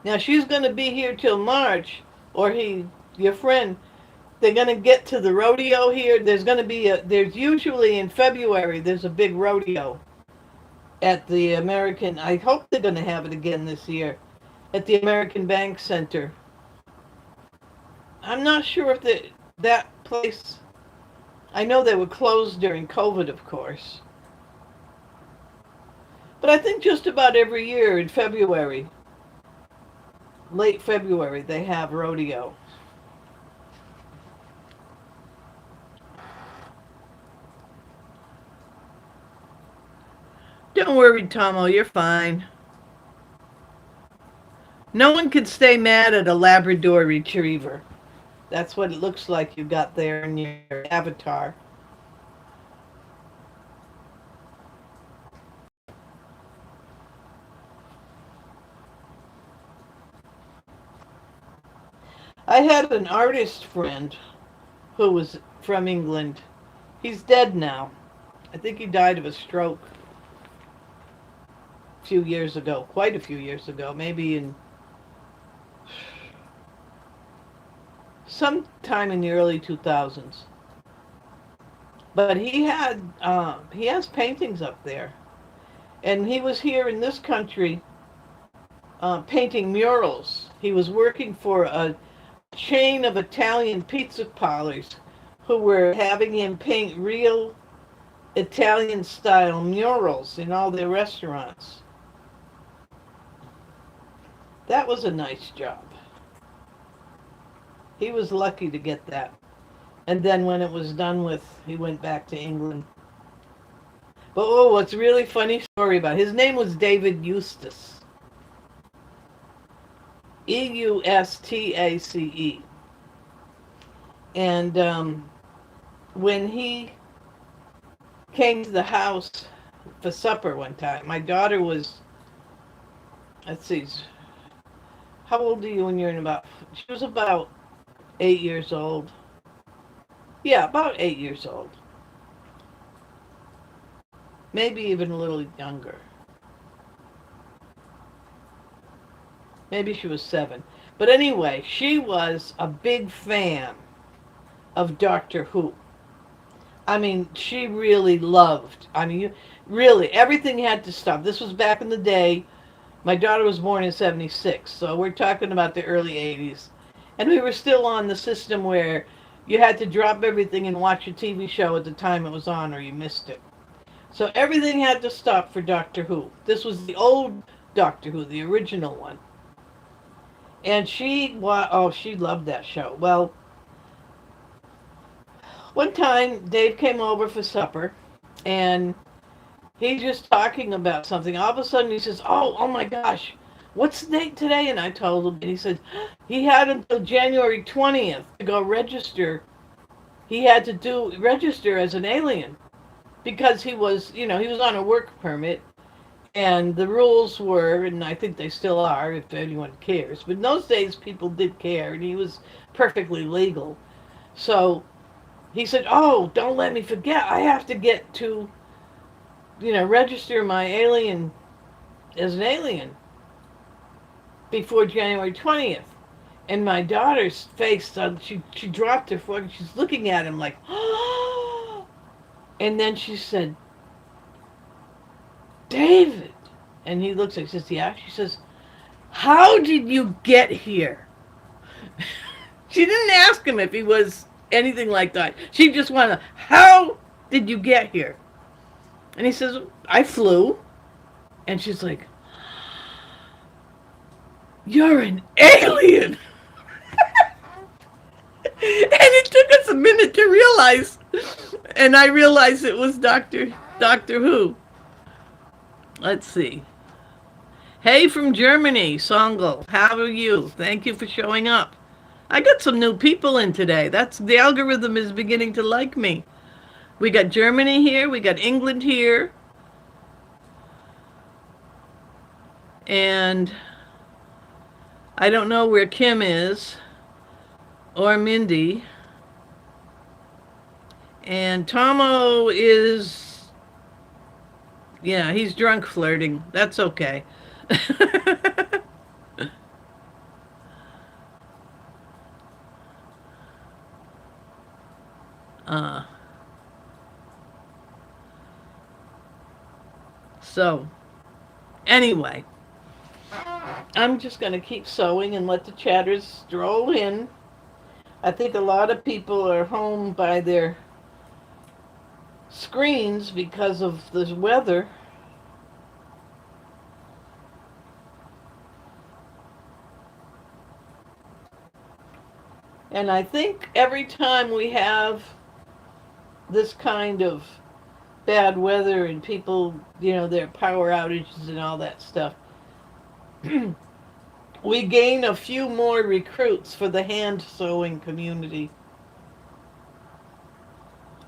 Now she's going to be here till March, or your friend, they're going to get to the rodeo here. There's going to be there's usually in February, there's a big rodeo at the American, I hope they're going to have it again this year, at the American Bank Center. I'm not sure if that place, I know they were closed during COVID, of course. But I think just about every year in February, late February, they have rodeo. Don't worry, Tomo, you're fine. No one can stay mad at a Labrador Retriever. That's what it looks like you got there in your avatar. I had an artist friend who was from England. He's dead now. I think he died of a stroke a few years ago, quite a few years ago, maybe in sometime in the early 2000s. But he has paintings up there, and he was here in this country painting murals. He was working for a chain of Italian pizza parlors who were having him paint real Italian style murals in all their restaurants. That was a nice job. He was lucky to get that. And then when it was done with, he went back to England. But oh, what's a really funny story about his name was David Eustace. Eustace. And when he came to the house for supper one time, my daughter was, let's see, how old are you when you're in about, she was about 8 years old. Yeah, about 8 years old. Maybe even a little younger. Maybe she was 7. But anyway, she was a big fan of Doctor Who. I mean, she really loved, really, everything had to stop. This was back in the day. My daughter was born in 76, so we're talking about the early 80s. And we were still on the system where you had to drop everything and watch a TV show at the time it was on or you missed it. So everything had to stop for Doctor Who. This was the old Doctor Who, the original one. And she loved that show. Well, one time Dave came over for supper and he's just talking about something. All of a sudden he says, oh my gosh, what's the date today? And I told him, and he said, he had until January 20th to go register. He had to register as an alien because he was on a work permit. And the rules were, and I think they still are, if anyone cares, but in those days people did care, and he was perfectly legal. So he said, oh, don't let me forget. I have to get to, register my alien as an alien before January 20th. And my daughter's face, she dropped her fork, and she's looking at him like, oh. And then she said, David. And he looks like, says, yeah. She says, how did you get here? She didn't ask him if he was anything like that. She just wanted, how did you get here? And he says, I flew. And she's like, you're an alien. And it took us a minute to realize. And I realized it was Doctor Who. Let's see. Hey from Germany, Songel. How are you? Thank you for showing up. I got some new people in today. The algorithm is beginning to like me. We got Germany here. We got England here. And I don't know where Kim is or Mindy. And Tomo is, yeah, he's drunk flirting. That's okay. So, anyway, I'm just going to keep sewing and let the chatters stroll in. I think a lot of people are home by their screens because of the weather. And I think every time we have this kind of bad weather and people, their power outages and all that stuff, we gain a few more recruits for the hand sewing community.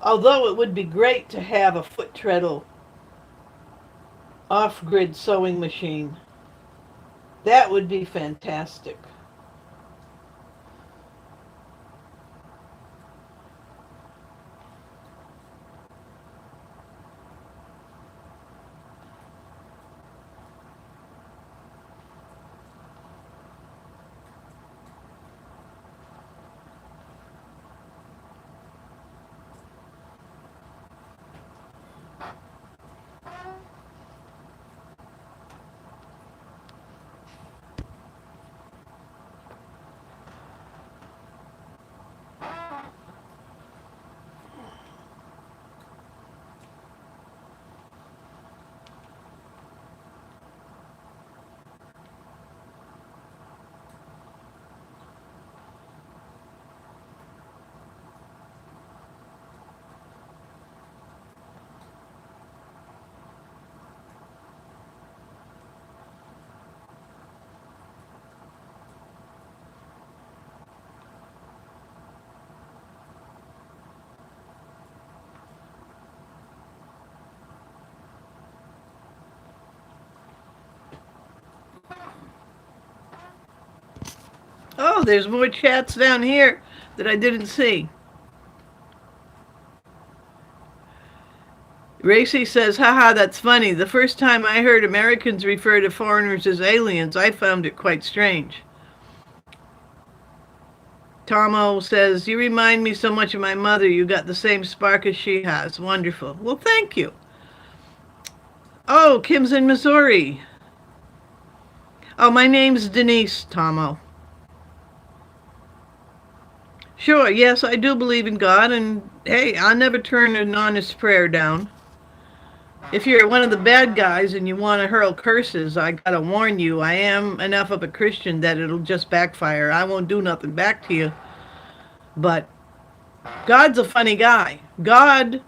Although it would be great to have a foot treadle off-grid sewing machine. That would be fantastic. Oh, there's more chats down here that I didn't see. Racy says, haha, that's funny. The first time I heard Americans refer to foreigners as aliens, I found it quite strange. Tomo says, you remind me so much of my mother. You got the same spark as she has. Wonderful. Well, thank you. Oh, Kim's in Missouri. Oh, my name's Denise, Tomo. Sure, yes, I do believe in God, and hey, I'll never turn an honest prayer down. If you're one of the bad guys and you want to hurl curses, I gotta warn you, I am enough of a Christian that it'll just backfire. I won't do nothing back to you. But God's a funny guy. God,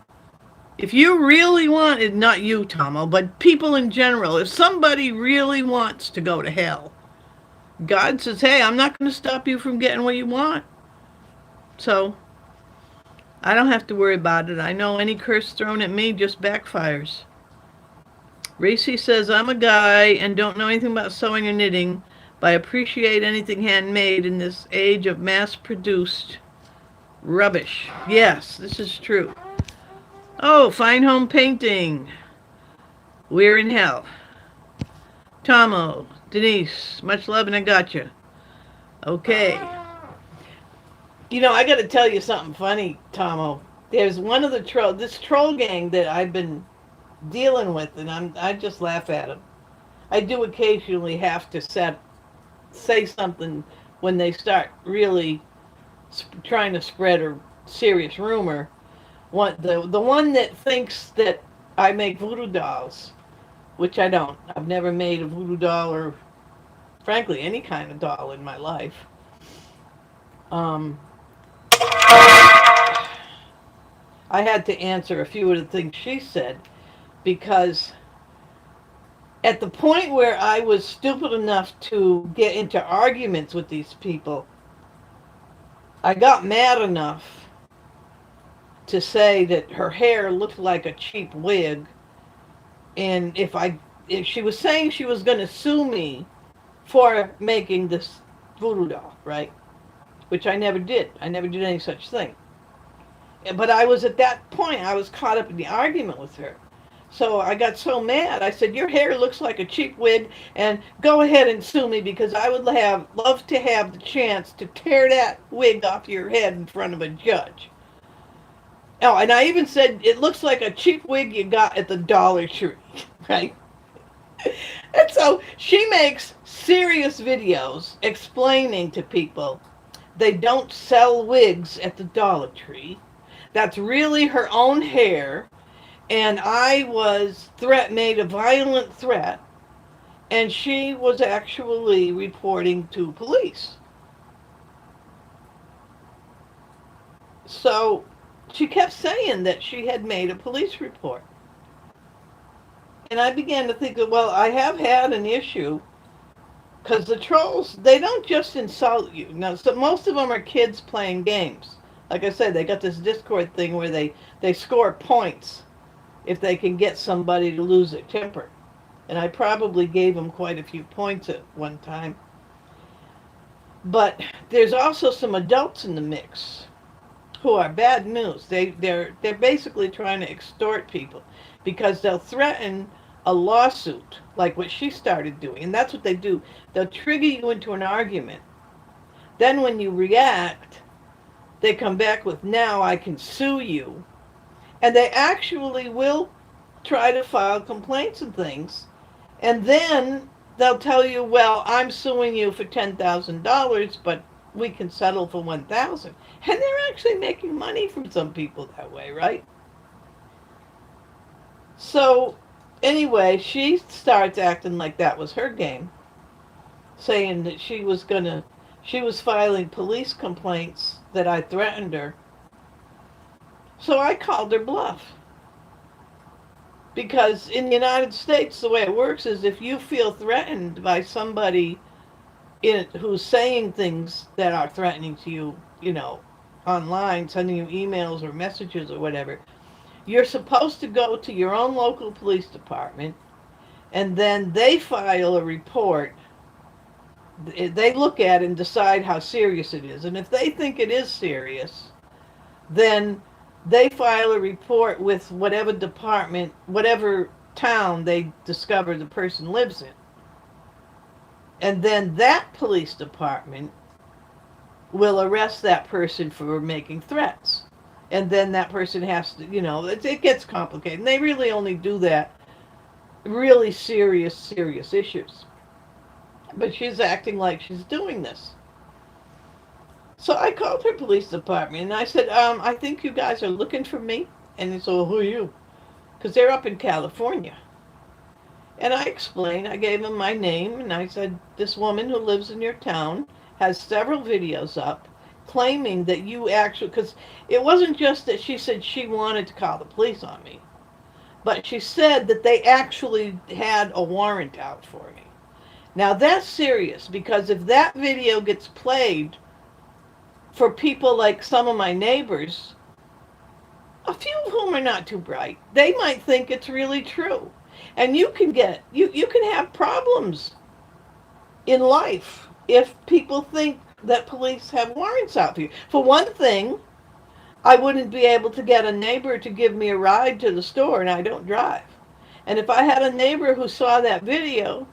if you really wanted, not you, Tomo, but people in general, if somebody really wants to go to hell, God says, hey, I'm not going to stop you from getting what you want. So I don't have to worry about it. I know any curse thrown at me just backfires. Racy says, I'm a guy and don't know anything about sewing or knitting, but I appreciate anything handmade in this age of mass-produced rubbish. Yes, this is true. Oh, fine home painting. We're in hell. Tomo, Denise, much love and I gotcha. Okay. You know, I got to tell you something funny, Tomo. There's one of the this troll gang that I've been dealing with, and I just laugh at them. I do occasionally have to say something when they start really trying to spread a serious rumor. The one that thinks that I make voodoo dolls, which I don't. I've never made a voodoo doll or, frankly, any kind of doll in my life. I had to answer a few of the things she said because at the point where I was stupid enough to get into arguments with these people, I got mad enough to say that her hair looked like a cheap wig, and if she was saying she was going to sue me for making this voodoo doll, right? Which I never did. I never did any such thing. But I was at that point, I was caught up in the argument with her. So I got so mad. I said, your hair looks like a cheap wig, and go ahead and sue me because I would love to have the chance to tear that wig off your head in front of a judge. Oh, and I even said, it looks like a cheap wig you got at the Dollar Tree, right? And so she makes serious videos explaining to people they don't sell wigs at the Dollar Tree. That's really her own hair. And I was made a violent threat, and she was actually reporting to police. So she kept saying that she had made a police report. And I began to think, well, I have had an issue because the trolls, they don't just insult you. Now, so most of them are kids playing games. Like I said, they got this Discord thing where they score points if they can get somebody to lose their temper. And I probably gave them quite a few points at one time. But there's also some adults in the mix who are bad news. They're basically trying to extort people because they'll threaten a lawsuit like what she started doing. And that's what they do. They'll trigger you into an argument. Then when you react, they come back with, now I can sue you. And they actually will try to file complaints and things. And then they'll tell you, well, I'm suing you for $10,000, but we can settle for $1,000. And they're actually making money from some people that way, right? So anyway, she starts acting like that was her game, saying that she was filing police complaints that I threatened her. So I called her bluff. Because in the United States, the way it works is if you feel threatened by somebody who's saying things that are threatening to you, online, sending you emails or messages or whatever, you're supposed to go to your own local police department, and then they file a report They look at it and decide how serious it is. And if they think it is serious, then they file a report with whatever department, whatever town they discover the person lives in. And then that police department will arrest that person for making threats. And then that person has to, it gets complicated. And they really only do that really serious issues. But she's acting like she's doing this. So I called her police department and I said, I think you guys are looking for me. And they said, well, who are you? Because they're up in California. And I explained, I gave them my name, and I said, this woman who lives in your town has several videos up claiming that you actually, because it wasn't just that she said she wanted to call the police on me, but she said that they actually had a warrant out for me. Now that's serious, because if that video gets played for people like some of my neighbors, a few of whom are not too bright, they might think it's really true. And you can have problems in life if people think that police have warrants out for you. For one thing, I wouldn't be able to get a neighbor to give me a ride to the store, and I don't drive. And if I had a neighbor who saw that video,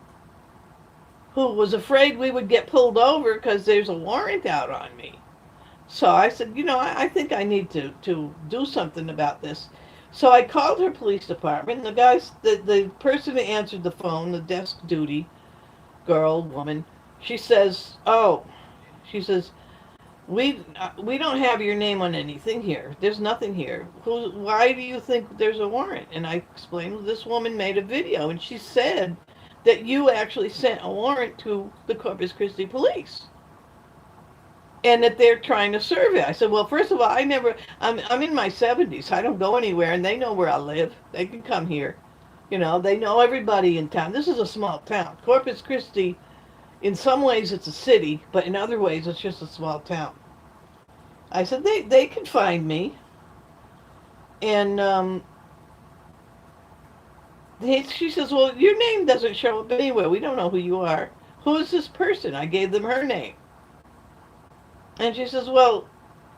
who was afraid we would get pulled over because there's a warrant out on me. So I said, I think I need to do something about this. So I called her police department. The person who answered the phone, the desk duty woman, she says, we don't have your name on anything here. There's nothing here. Why do you think there's a warrant? And I explained, this woman made a video, and she said that you actually sent a warrant to the Corpus Christi police, and that they're trying to serve it. I said, well, first of all, I'm in my 70s. I don't go anywhere, and they know where I live. They can come here. They know everybody in town. This is a small town. Corpus Christi, in some ways it's a city, but in other ways it's just a small town. I said, they can find me. And she says, well, your name doesn't show up anywhere. We don't know who you are. Who is this person? I gave them her name. And she says, well,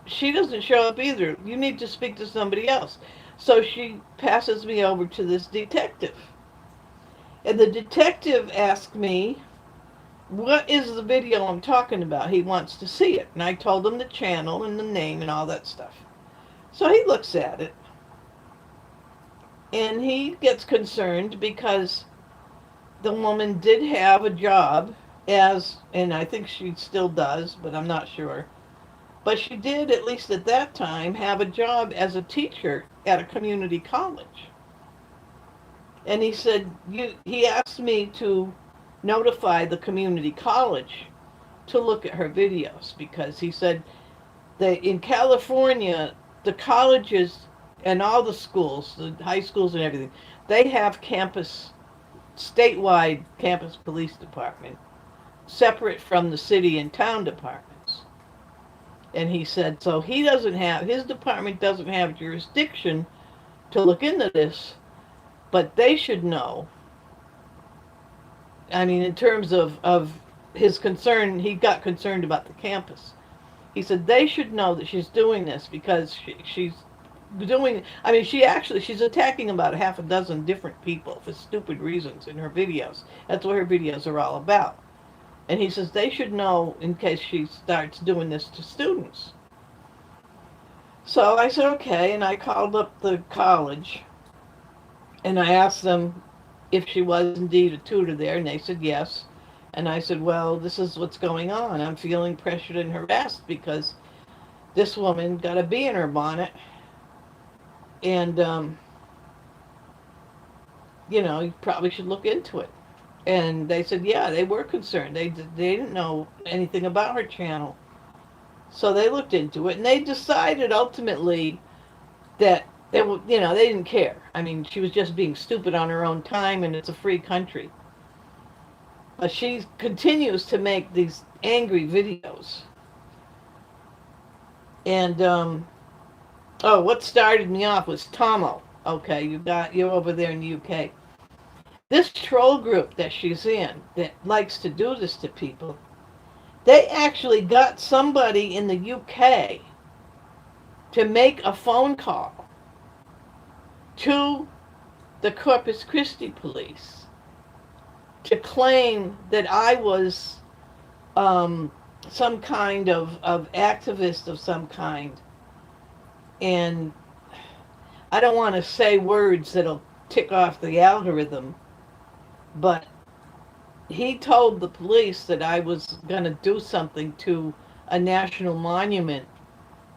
she doesn't show up either. You need to speak to somebody else. So she passes me over to this detective. And the detective asked me, what is the video I'm talking about? He wants to see it. And I told him the channel and the name and all that stuff. So he looks at it. And he gets concerned because the woman did have a job and I think she still does, but I'm not sure. But she did, at least at that time, have a job as a teacher at a community college. And he said, he asked me to notify the community college to look at her videos, because he said that in California, the colleges and all the schools, the high schools and everything, they have statewide campus police department, separate from the city and town departments. And he said, so his department doesn't have jurisdiction to look into this, but they should know. I mean, in terms of his concern, he got concerned about the campus. He said they should know that she's doing this because she's attacking about half a dozen different people for stupid reasons in her videos. That's what her videos are all about. And he says they should know in case she starts doing this to students. So I said, okay, and I called up the college, and I asked them if she was indeed a tutor there, and they said yes. And I said, well, this is what's going on. I'm feeling pressured and harassed because this woman got a bee in her bonnet, and, you probably should look into it. And they said, yeah, they were concerned. They didn't know anything about her channel. So they looked into it, and they decided ultimately that they didn't care. I mean, she was just being stupid on her own time, and it's a free country. But she continues to make these angry videos. And, what started me off was Tomo. Okay, you're over there in the UK. This troll group that she's in that likes to do this to people, They actually got somebody in the UK to make a phone call to the Corpus Christi police to claim that I was some kind of activist of some kind. And I don't want to say words that'll tick off the algorithm, but he told the police that I was going to do something to a national monument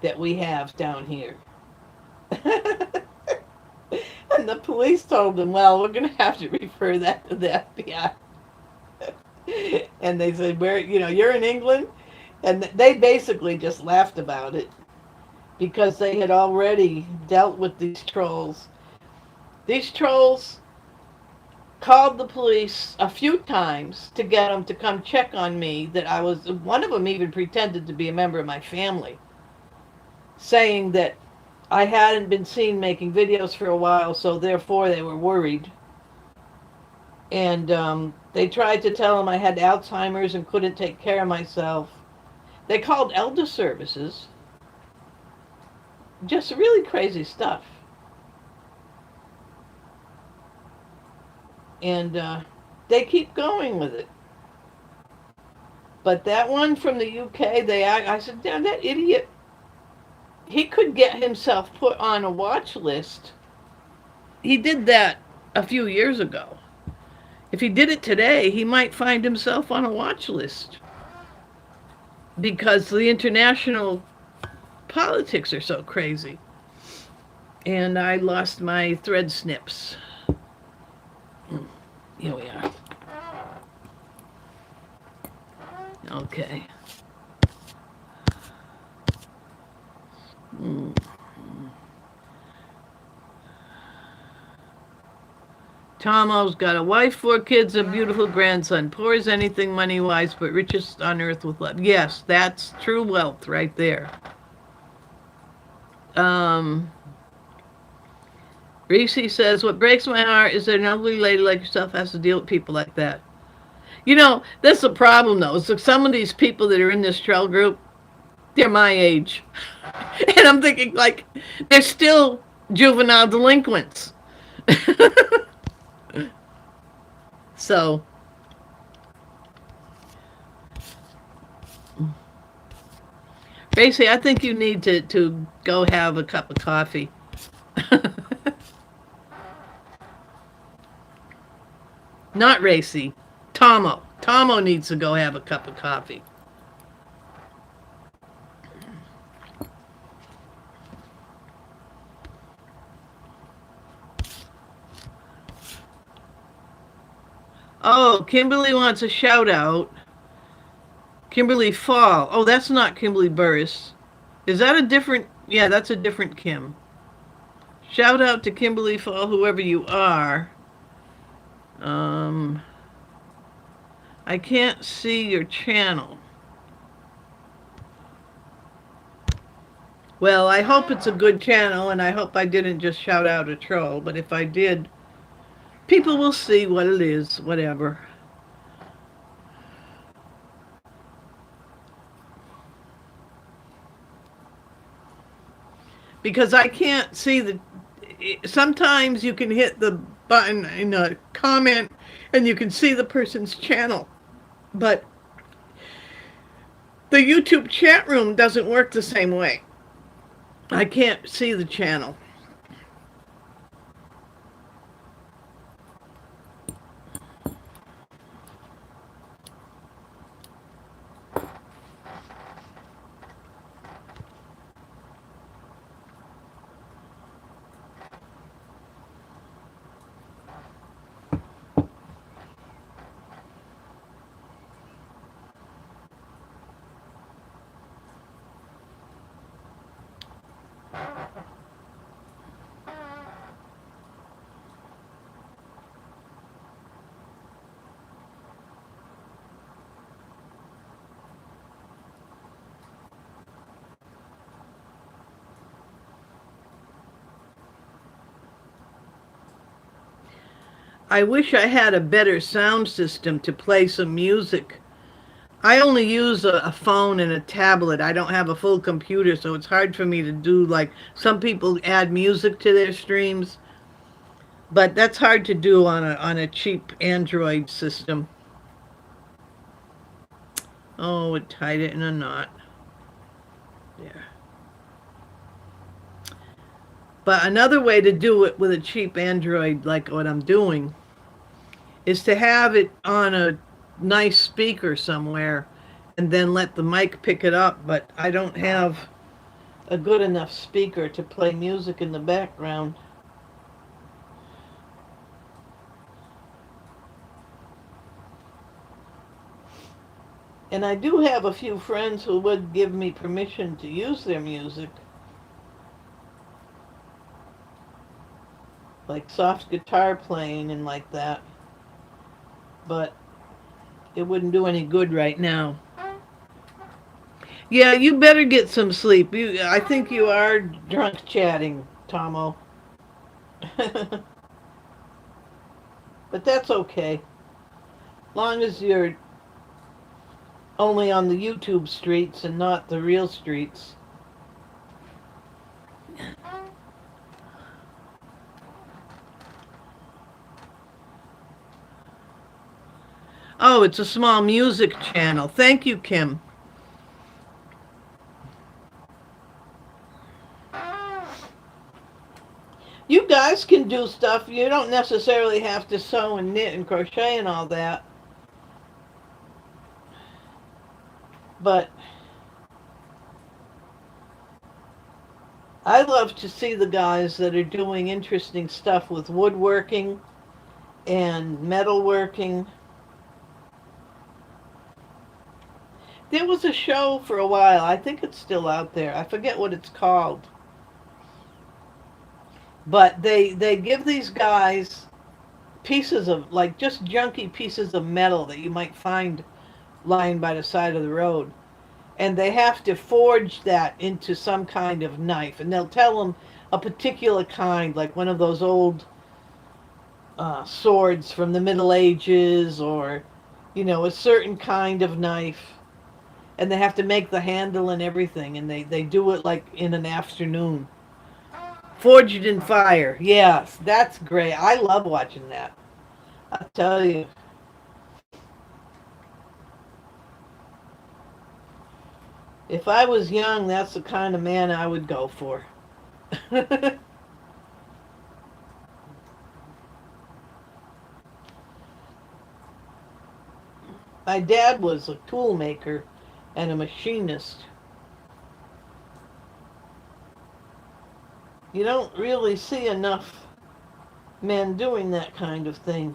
that we have down here. And the police told him, well, we're going to have to refer that to the FBI. And they said, where, you're in England? And they basically just laughed about it because they had already dealt with these trolls. These trolls called the police a few times to get them to come check on me. That I was, one of them even pretended to be a member of my family, saying that I hadn't been seen making videos for a while, so therefore they were worried. And they tried to tell him I had Alzheimer's and couldn't take care of myself. They called elder services. Just really crazy stuff. And they keep going with it. But that one from the UK, I said, damn, that idiot, he could get himself put on a watch list. He did that a few years ago. If he did it today, he might find himself on a watch list because the international politics are so crazy. And I lost my thread snips. Here we are. Okay. Tomo's got a wife, 4 kids, a beautiful grandson. Poor as anything money-wise, but richest on earth with love. Yes, that's true wealth right there. Reese says, what breaks my heart is that an ugly lady like yourself has to deal with people like that. That's the problem, though. It's like some of these people that are in this troll group, they're my age. And I'm thinking, like, they're still juvenile delinquents. So, Racy, I think you need to go have a cup of coffee. Not Racy. Tomo. Tomo needs to go have a cup of coffee. Oh, Kimberly wants a shout out. Kimberly Fall. Oh, that's not Kimberly Burris. Is that a different? Yeah, that's a different Kim. Shout out to Kimberly Fall, whoever you are. I can't see your channel. Well, I hope it's a good channel, and I hope I didn't just shout out a troll, but if I did, people will see what it is, whatever. Because I can't see sometimes you can hit the button in a comment and you can see the person's channel. But the YouTube chat room doesn't work the same way. I can't see the channel. I wish I had a better sound system to play some music. I only use a phone and a tablet. I don't have a full computer, so it's hard for me to do, like some people add music to their streams, but that's hard to do on a cheap Android system. Oh, it tied it in a knot. There. But another way to do it with a cheap Android, like what I'm doing, is to have it on a nice speaker somewhere and then let the mic pick it up. But I don't have a good enough speaker to play music in the background. And I do have a few friends who would give me permission to use their music, like soft guitar playing and like that. But it wouldn't do any good right now. Yeah, you better get some sleep. I think you are drunk chatting, Tomo. But that's okay. Long as you're only on the YouTube streets and not the real streets. Oh, it's a small music channel. Thank you, Kim. You guys can do stuff. You don't necessarily have to sew and knit and crochet and all that. But I love to see the guys that are doing interesting stuff with woodworking and metalworking. There was a show for a while. I think it's still out there. I forget what it's called. But they give these guys pieces of, like, just junky pieces of metal that you might find lying by the side of the road. And they have to forge that into some kind of knife. And they'll tell them a particular kind, like one of those old swords from the Middle Ages, or, a certain kind of knife. And they have to make the handle and everything. And they do it like in an afternoon. Forged in Fire. Yes, that's great. I love watching that. I'll tell you. If I was young, that's the kind of man I would go for. My dad was a tool maker and a machinist. You don't really see enough men doing that kind of thing.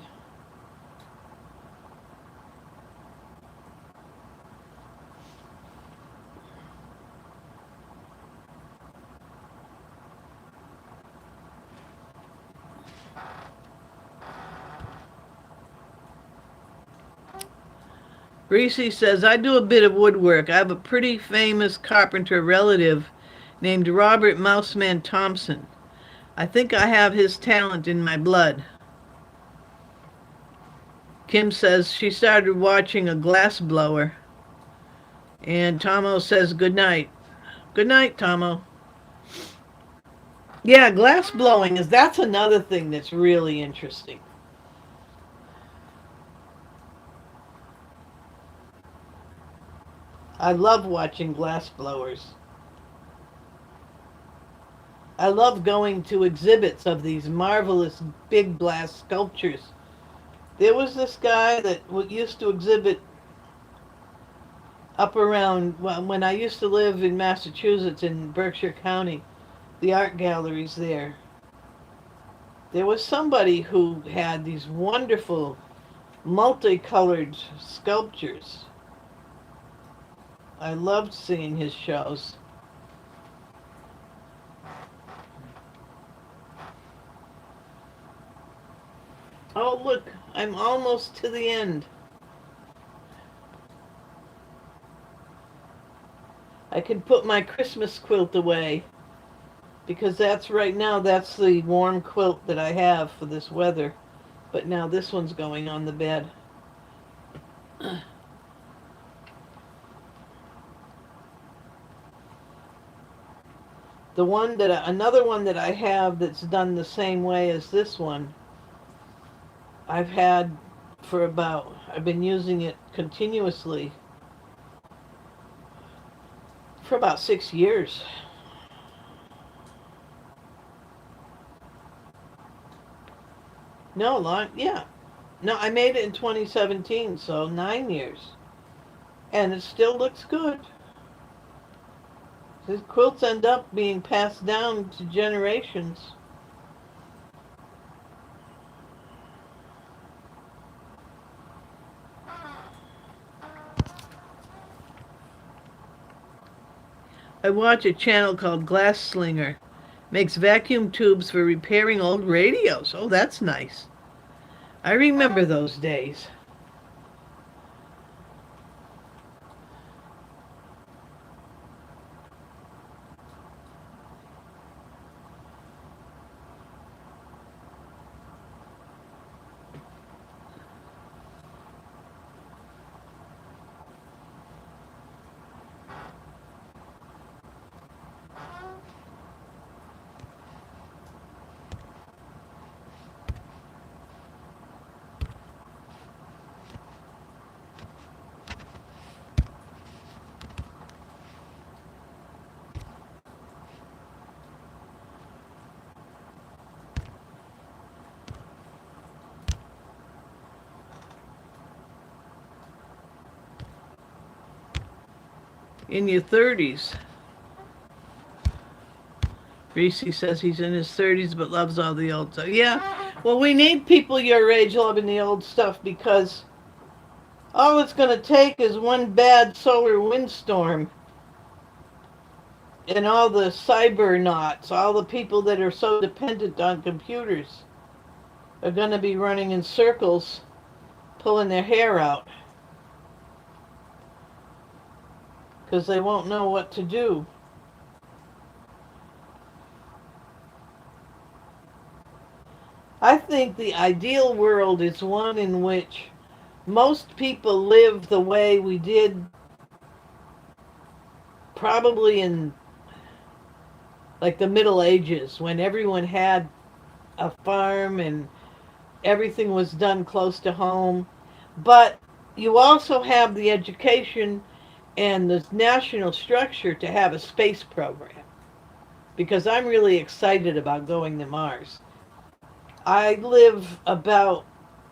Greasy says, I do a bit of woodwork. I have a pretty famous carpenter relative named Robert Mouseman Thompson. I think I have his talent in my blood. Kim says she started watching a glass blower. And Tomo says good night. Good night, Tomo. Yeah, glass blowing that's another thing that's really interesting. I love watching glass blowers. I love going to exhibits of these marvelous big glass sculptures. There was this guy that used to exhibit up around, when I used to live in Massachusetts in Berkshire County, the art galleries there. There was somebody who had these wonderful multicolored sculptures. I loved seeing his shows. Oh, look, I'm almost to the end. I can put my Christmas quilt away, because that's right now, that's the warm quilt that I have for this weather. But now this one's going on the bed. Another one that I have that's done the same way as this one, I've had I've been using it continuously for about 6 years. No, long, yeah. No, I made it in 2017, so 9 years. And it still looks good. These quilts end up being passed down to generations. I watch a channel called Glass Slinger. Makes vacuum tubes for repairing old radios. Oh, that's nice. I remember those days. In your 30s. Reese says he's in his 30s but loves all the old stuff. Yeah, well, we need people your age loving the old stuff because all it's going to take is one bad solar windstorm and all the cybernauts, all the people that are so dependent on computers are going to be running in circles, pulling their hair out because they won't know what to do. I think the ideal world is one in which most people live the way we did probably in like the Middle Ages when everyone had a farm and everything was done close to home. But you also have the education and the national structure to have a space program because I'm really excited about going to Mars. I live about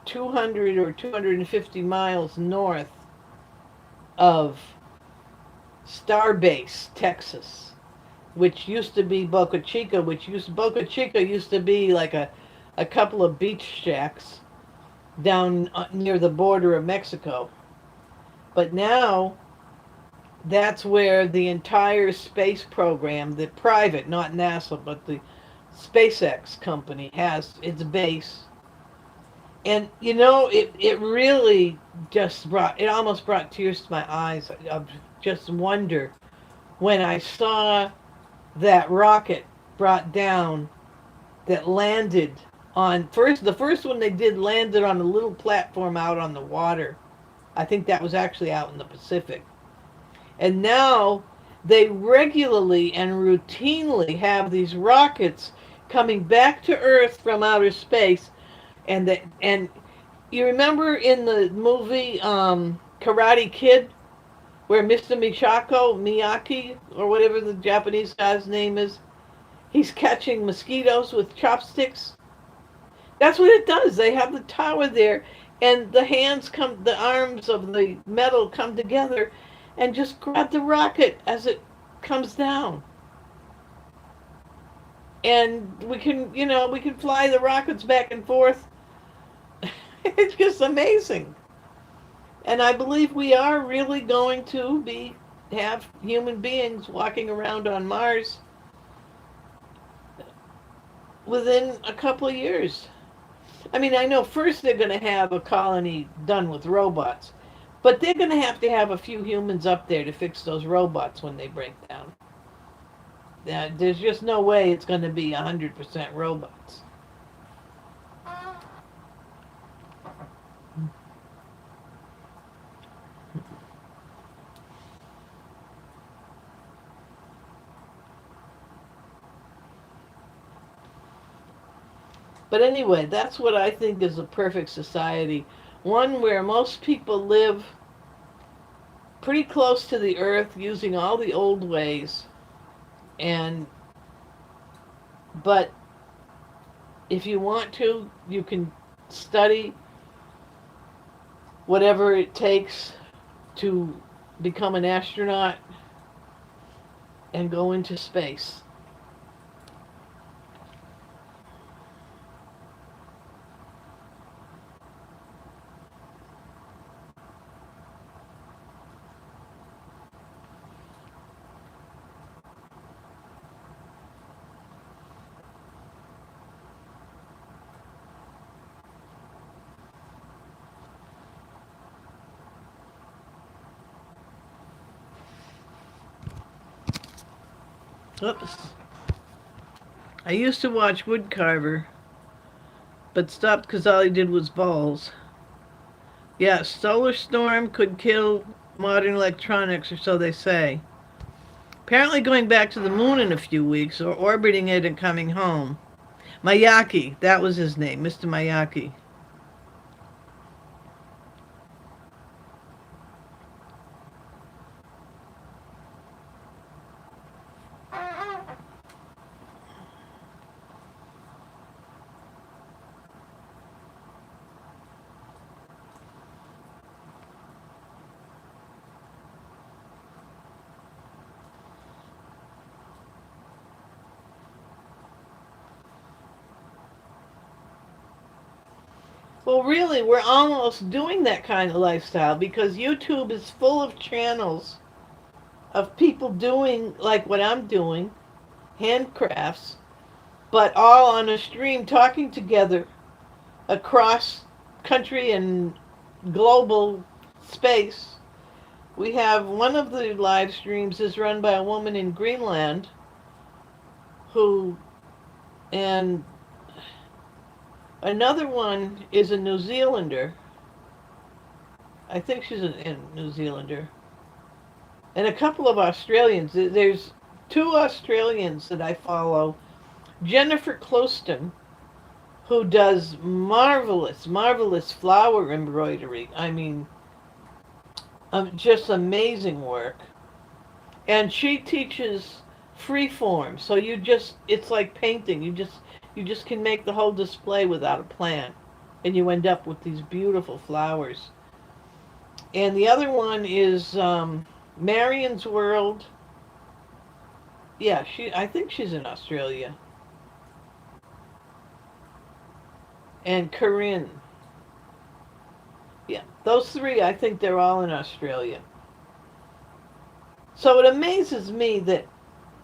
200 or 250 miles north of Starbase, Texas, which used to be Boca Chica, Boca Chica used to be like a couple of beach shacks down near the border of Mexico. But now that's where the entire space program, the private, not NASA, but the SpaceX company has its base. And you know, it really it almost brought tears to my eyes of just wonder when I saw that rocket brought down that landed the first one they did landed on a little platform out on the water. I think that was actually out in the Pacific. And now they regularly and routinely have these rockets coming back to Earth from outer space. And you remember in the movie Karate Kid where Mr. Miyaki, or whatever the Japanese guy's name is, he's catching mosquitoes with chopsticks? That's what it does. They have the tower there, and the arms of the metal come together and just grab the rocket as it comes down. And we can fly the rockets back and forth. It's just amazing. And I believe we are really going to have human beings walking around on Mars within a couple of years. I mean, I know first they're going to have a colony done with robots, but they're going to have a few humans up there to fix those robots when they break down. There's just no way it's going to be 100% robots. But anyway, that's what I think is a perfect society. One where most people live pretty close to the earth using all the old ways. And, but if you want to, you can study whatever it takes to become an astronaut and go into space. Oops. I used to watch Woodcarver, but stopped because all he did was balls. Yeah, solar storm could kill modern electronics, or so they say. Apparently going back to the moon in a few weeks, or orbiting it and coming home. Miyake, that was his name, Mr. Miyake. Well, really, we're almost doing that kind of lifestyle because YouTube is full of channels of people doing like what I'm doing, handcrafts, but all on a stream talking together across country and global space. We have one of the live streams is run by a woman in Greenland who, and another one is a New Zealander. I think she's a New Zealander. And a couple of Australians. There's two Australians that I follow. Jennifer Closton, who does marvelous, marvelous flower embroidery. I mean, just amazing work. And she teaches free form. So it's like painting. You just can make the whole display without a plan. And you end up with these beautiful flowers. And the other one is Marion's World. Yeah, I think she's in Australia. And Corinne. Yeah, those three, I think they're all in Australia. So it amazes me that,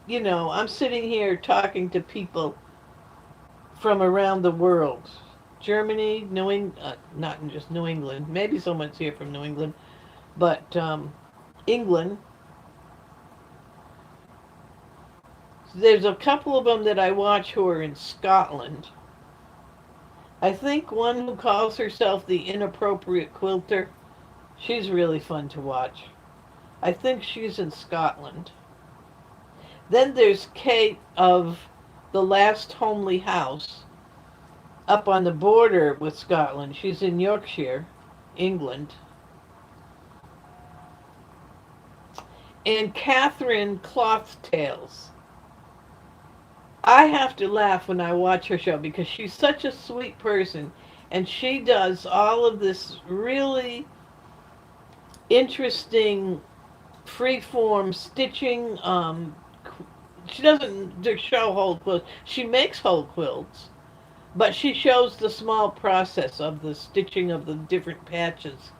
I'm sitting here talking to people from around the world. Germany, not just New England. Maybe someone's here from New England, but England. There's a couple of them that I watch who are in Scotland. I think one who calls herself the Inappropriate Quilter, she's really fun to watch. I think she's in Scotland. Then there's Kate of The Last Homely House, up on the border with Scotland. She's in Yorkshire, England. And Catherine Cloth Tales. I have to laugh when I watch her show because she's such a sweet person, and she does all of this really interesting freeform stitching. She doesn't show whole quilts. She makes whole quilts, but she shows the small process of the stitching of the different patches,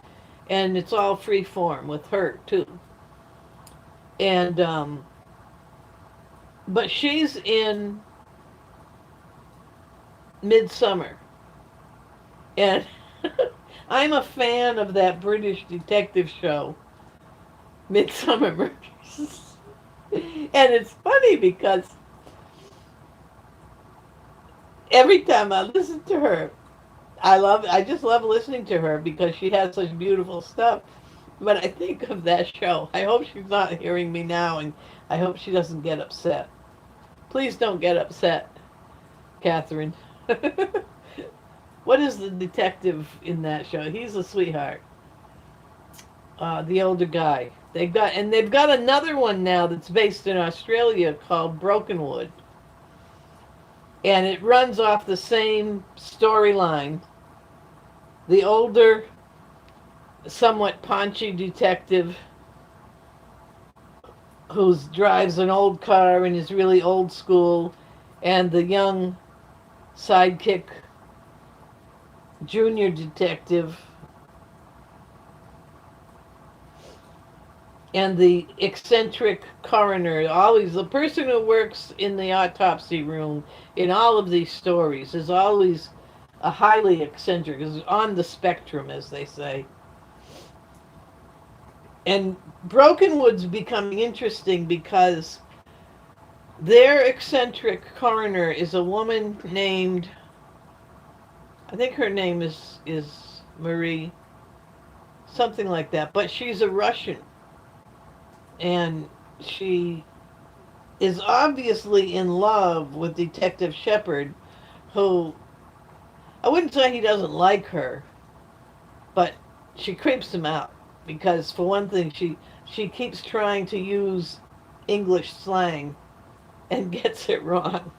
and it's all freeform with her too. And but she's in Midsummer, and I'm a fan of that British detective show, Midsummer Murders. And it's funny because every time I listen to her, I just love listening to her because she has such beautiful stuff. But I think of that show. I hope she's not hearing me now, and I hope she doesn't get upset. Please don't get upset, Catherine. What is the detective in that show? He's a sweetheart. The older guy. They've got another one now that's based in Australia called Brokenwood, and it runs off the same storyline. The older, somewhat paunchy detective who drives an old car and is really old school, and the young sidekick junior detective, and the eccentric coroner. Always the person who works in the autopsy room in all of these stories is always a highly eccentric, is on the spectrum, as they say. And Brokenwood's becoming interesting because their eccentric coroner is a woman named, I think her name is Marie, something like that, but she's a Russian, and she is obviously in love with Detective Shepard, who, I wouldn't say he doesn't like her, but she creeps him out because, for one thing, she keeps trying to use English slang and gets it wrong.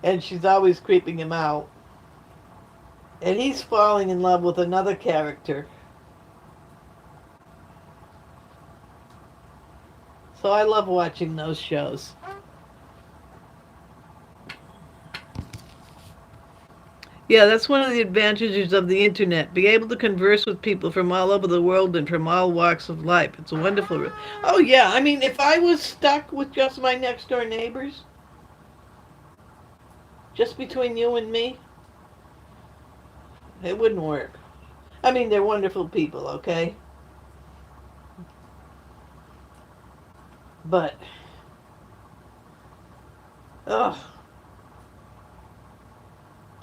And she's always creeping him out. And he's falling in love with another character. So I love watching those shows. Yeah, that's one of the advantages of the internet. Be able to converse with people from all over the world and from all walks of life. It's a wonderful. Oh yeah, I mean, if I was stuck with just my next door neighbors, just between you and me, it wouldn't work. I mean, they're wonderful people, okay? But, ugh,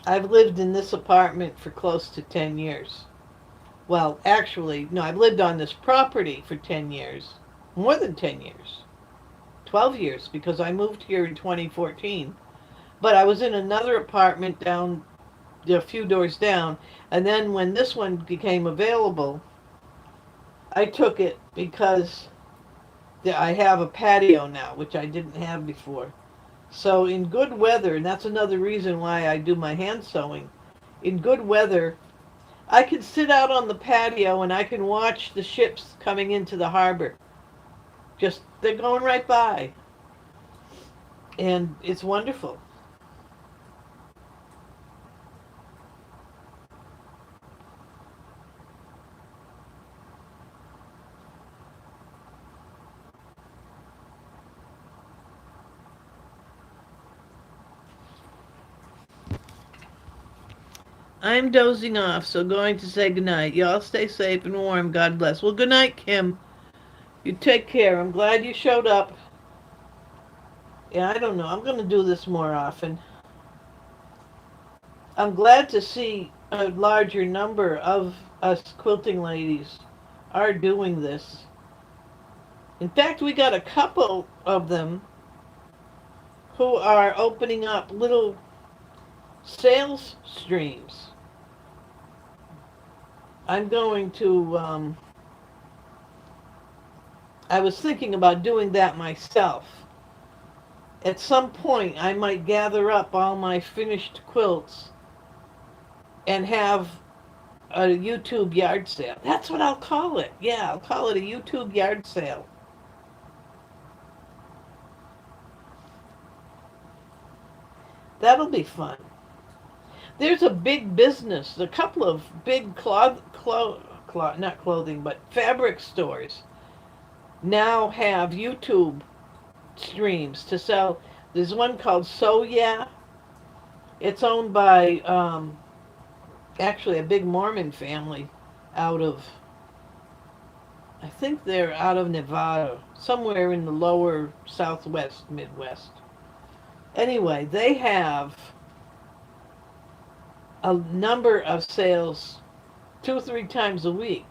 I've lived in this apartment for close to 10 years. Well, actually, no, I've lived on this property for 10 years. More than 10 years. 12 years, because I moved here in 2014. But I was in another apartment down, a few doors down, and then when this one became available, I took it because I have a patio now, which I didn't have before. So in good weather, and that's another reason why I do my hand sewing, in good weather, I can sit out on the patio and I can watch the ships coming into the harbor. Just, they're going right by. And it's wonderful. I'm dozing off, so going to say goodnight. Y'all stay safe and warm. God bless. Well, good night, Kim. You take care. I'm glad you showed up. Yeah, I don't know. I'm going to do this more often. I'm glad to see a larger number of us quilting ladies are doing this. In fact, we got a couple of them who are opening up little sales streams. I'm going to, I was thinking about doing that myself. At some point, I might gather up all my finished quilts and have a YouTube yard sale. That's what I'll call it. Yeah, I'll call it a YouTube yard sale. That'll be fun. There's a big business, a couple of big not clothing, but fabric stores now have YouTube streams to sell. There's one called So Yeah. It's owned by actually a big Mormon family out of, I think they're out of Nevada, somewhere in the lower southwest, Midwest. Anyway, they have a number of sales 2 or 3 times a week.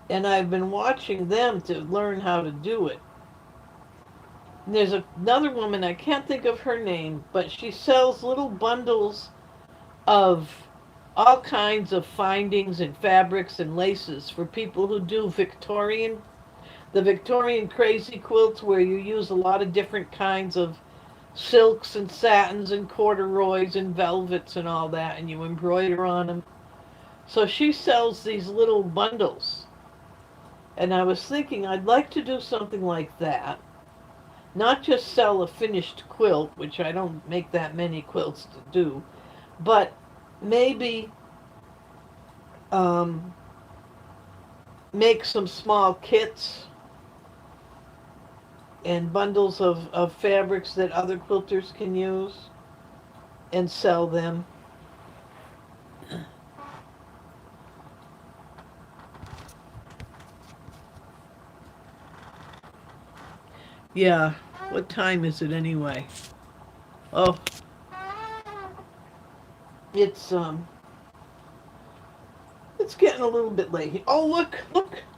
And I've been watching them to learn how to do it. There's another woman, I can't think of her name, but she sells little bundles of all kinds of findings and fabrics and laces for people who do the Victorian crazy quilts where you use a lot of different kinds of silks and satins and corduroys and velvets and all that, and you embroider on them. So she sells these little bundles. And I was thinking I'd like to do something like that. Not just sell a finished quilt, which I don't make that many quilts to do, but maybe um, make some small kits and bundles of fabrics that other quilters can use and sell them. Yeah, what time is it anyway? Oh, it's it's getting a little bit late. Oh, look,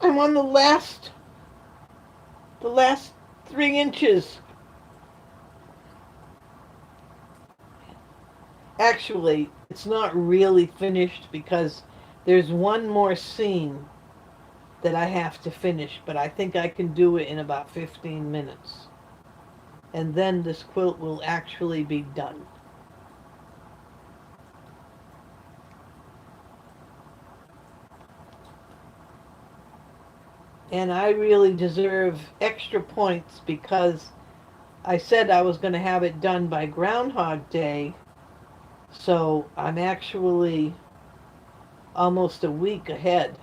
I'm on the last 3 inches. Actually, it's not really finished because there's one more seam that I have to finish, but I think I can do it in about 15 minutes. And then this quilt will actually be done. And I really deserve extra points because I said I was going to have it done by Groundhog Day, so I'm actually almost a week ahead.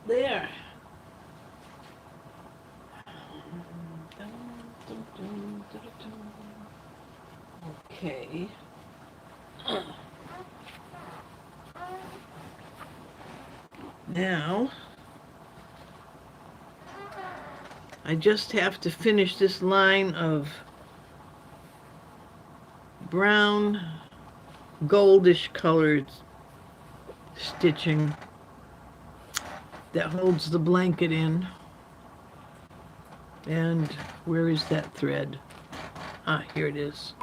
There. Okay. Now, I just have to finish this line of brown, goldish colored stitching that holds the blanket in. And where is that thread? Ah, here it is.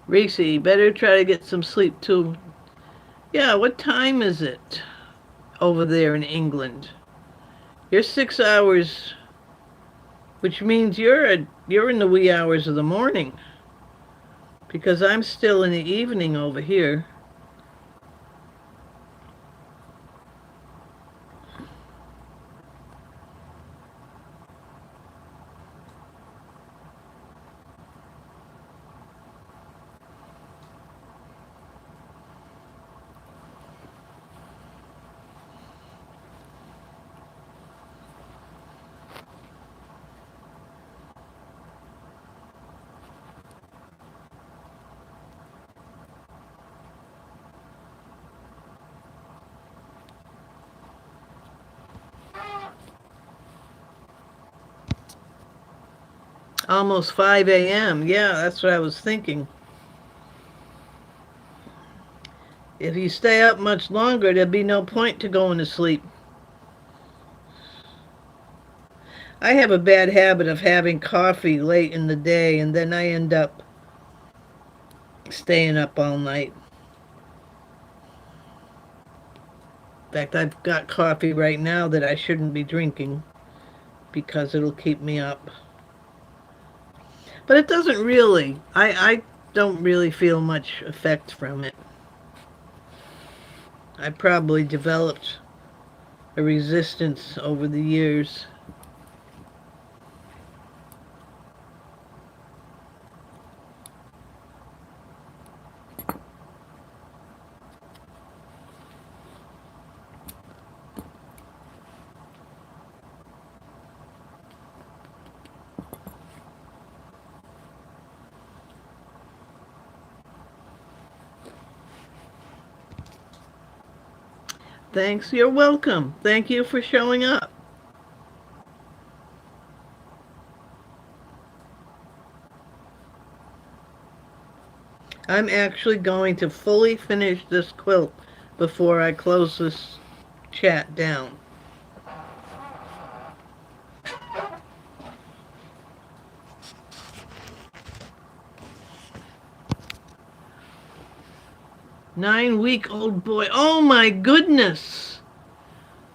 Reese, better try to get some sleep too. Yeah, what time is it over there in England? You're 6 hours, which means you're in the wee hours of the morning, because I'm still in the evening over here. Almost 5 a.m. Yeah, that's what I was thinking. If you stay up much longer, there'd be no point to going to sleep. I have a bad habit of having coffee late in the day, and then I end up staying up all night. In fact, I've got coffee right now that I shouldn't be drinking because it'll keep me up. But it doesn't really. I don't really feel much effect from it. I probably developed a resistance over the years. Thanks, you're welcome. Thank you for showing up. I'm actually going to fully finish this quilt before I close this chat down. Nine-week-old boy. Oh my goodness.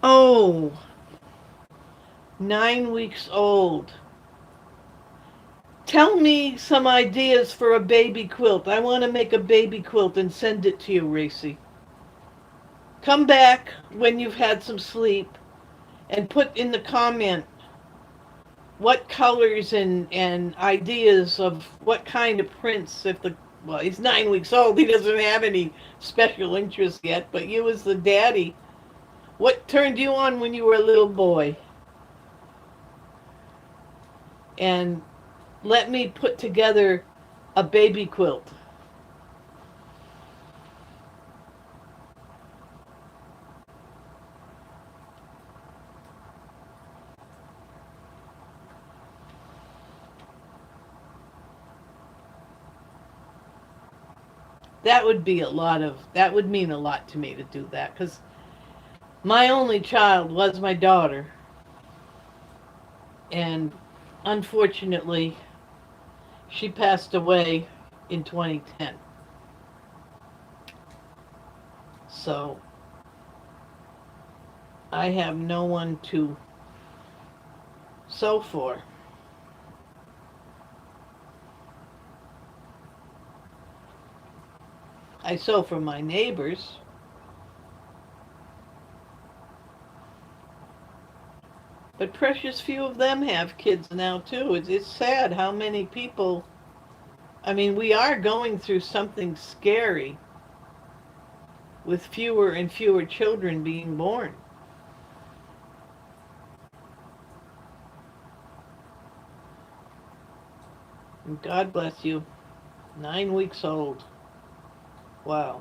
Oh, 9 weeks old. Tell me some ideas for a baby quilt. I want to make a baby quilt and send it to you, Racy. Come back when you've had some sleep and put in the comment what colors and ideas of what kind of prints. If the well, he's 9 weeks old, he doesn't have any special interest yet, but you as the daddy, what turned you on when you were a little boy? And let me put together a baby quilt. That would mean a lot to me to do that, because my only child was my daughter, and unfortunately she passed away in 2010. So I have no one to sew for. I sew for my neighbors. But precious few of them have kids now, too. It's sad how many people... I mean, we are going through something scary with fewer and fewer children being born. And God bless you. 9 weeks old. Wow.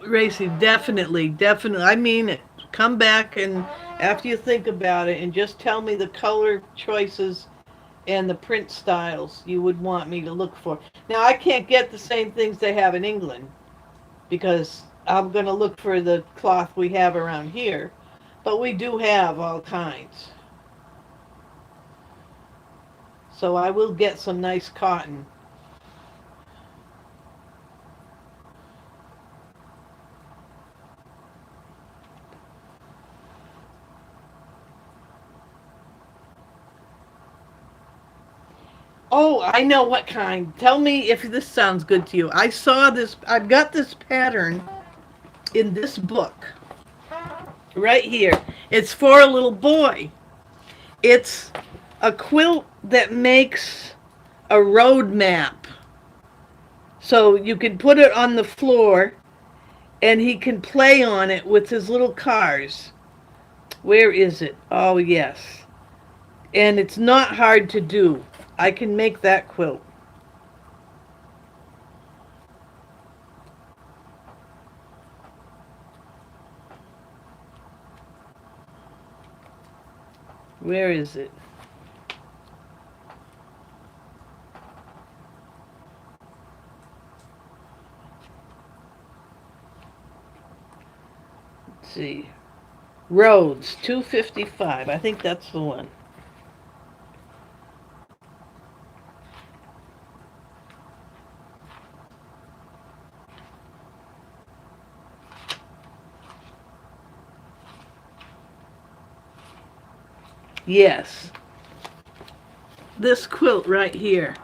Racy, definitely. I mean it. Come back and after you think about it and just tell me the color choices and the print styles you would want me to look for. Now, I can't get the same things they have in England because I'm going to look for the cloth we have around here. But we do have all kinds. So I will get some nice cotton. Oh, I know what kind. Tell me if this sounds good to you. I saw this, I've got this pattern in this book right here. It's for a little boy. It's a quilt that makes a road map. So you can put it on the floor and he can play on it with his little cars. Where is it? Oh, yes. And it's not hard to do. I can make that quilt. Where is it? Let's see. Rhodes, 255. I think that's the one. Yes. This quilt right here.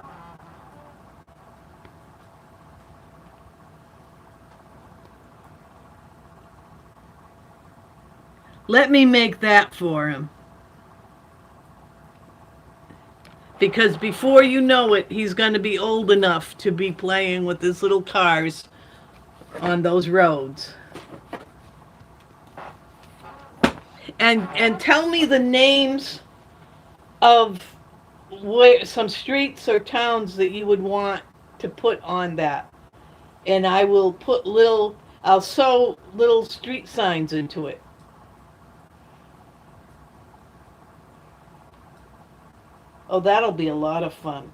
Let me make that for him. Because before you know it, he's going to be old enough to be playing with his little cars on those roads. And tell me the names of where some streets or towns that you would want to put on that. And I will put I'll sew little street signs into it. Oh, that'll be a lot of fun.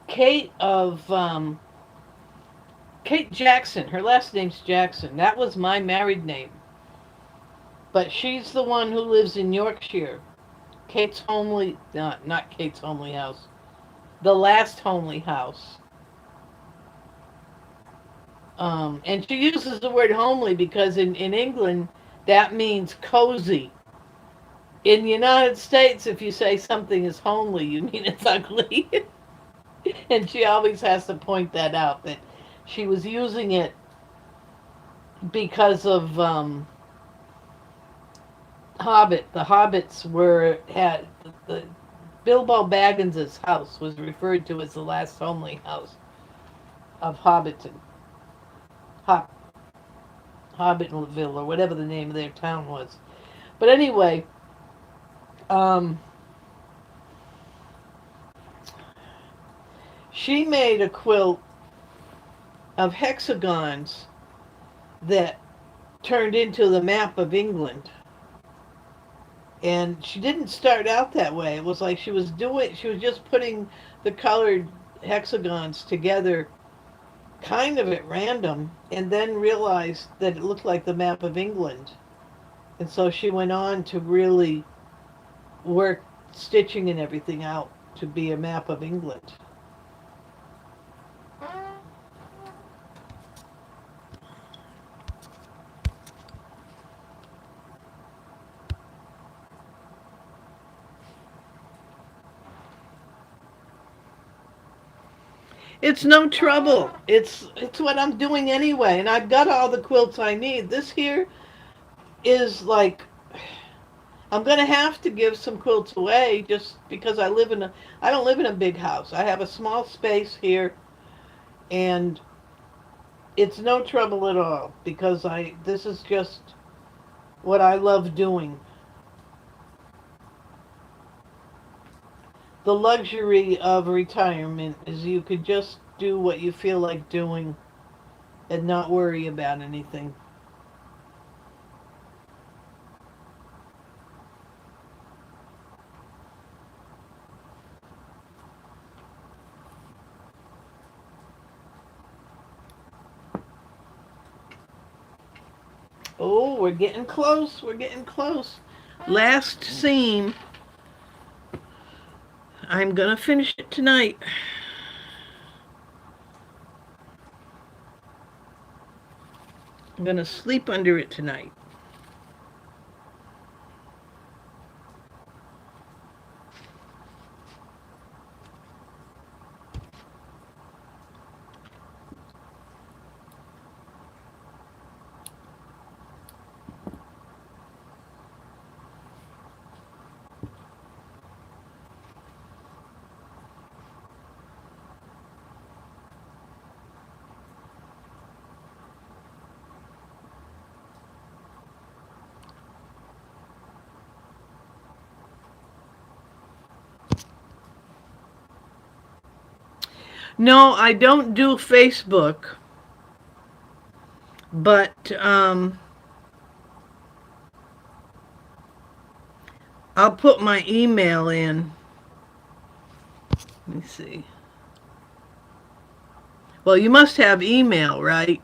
Kate of Kate Jackson. Her last name's Jackson. That was my married name. But she's the one who lives in Yorkshire. Kate's homely, not Kate's homely house. The last homely house. And she uses the word homely because in England that means cozy. In the United States, if you say something is homely, you mean it's ugly. And she always has to point that out, that she was using it because of Hobbit. The hobbits had the Bilbo Baggins's house was referred to as the last homely house of Hobbiton, Hob, Hobbitville, or whatever the name of their town was. But anyway, um, she made a quilt of hexagons that turned into the map of England. And she didn't start out that way. It was like she was just putting the colored hexagons together kind of at random, and then realized that it looked like the map of England. And so she went on to really work stitching and everything out to be a map of England. It's no trouble. It's what I'm doing anyway, and I've got all the quilts I need. This here is like I'm gonna have to give some quilts away just because I don't live in a big house. I have a small space here, and it's no trouble at all because this is just what I love doing. The luxury of retirement is you could just do what you feel like doing and not worry about anything. Oh, we're getting close. We're getting close. Last seam. I'm going to finish it tonight. I'm going to sleep under it tonight. No, I don't do Facebook, but I'll put my email in. Let me see. Well, you must have email, right?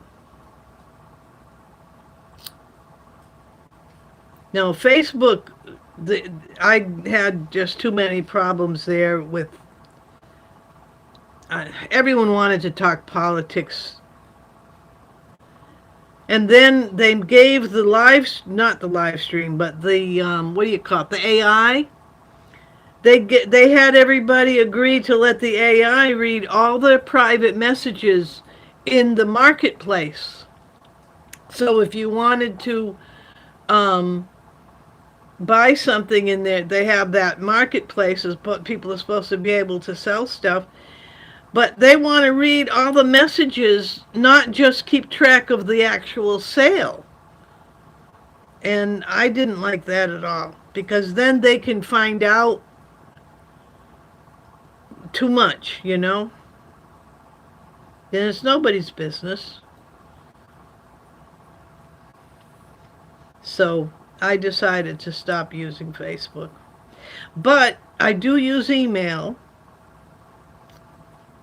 No, Facebook, I had just too many problems there with. Everyone wanted to talk politics. And then they gave not the live stream, but the, what do you call it, the AI? They had everybody agree to let the AI read all their private messages in the marketplace. So if you wanted to um, buy something in there, they have that marketplace, but people are supposed to be able to sell stuff. But they want to read all the messages, not just keep track of the actual sale. And I didn't like that at all because then they can find out too much, you know? Then it's nobody's business. So I decided to stop using Facebook. But I do use email.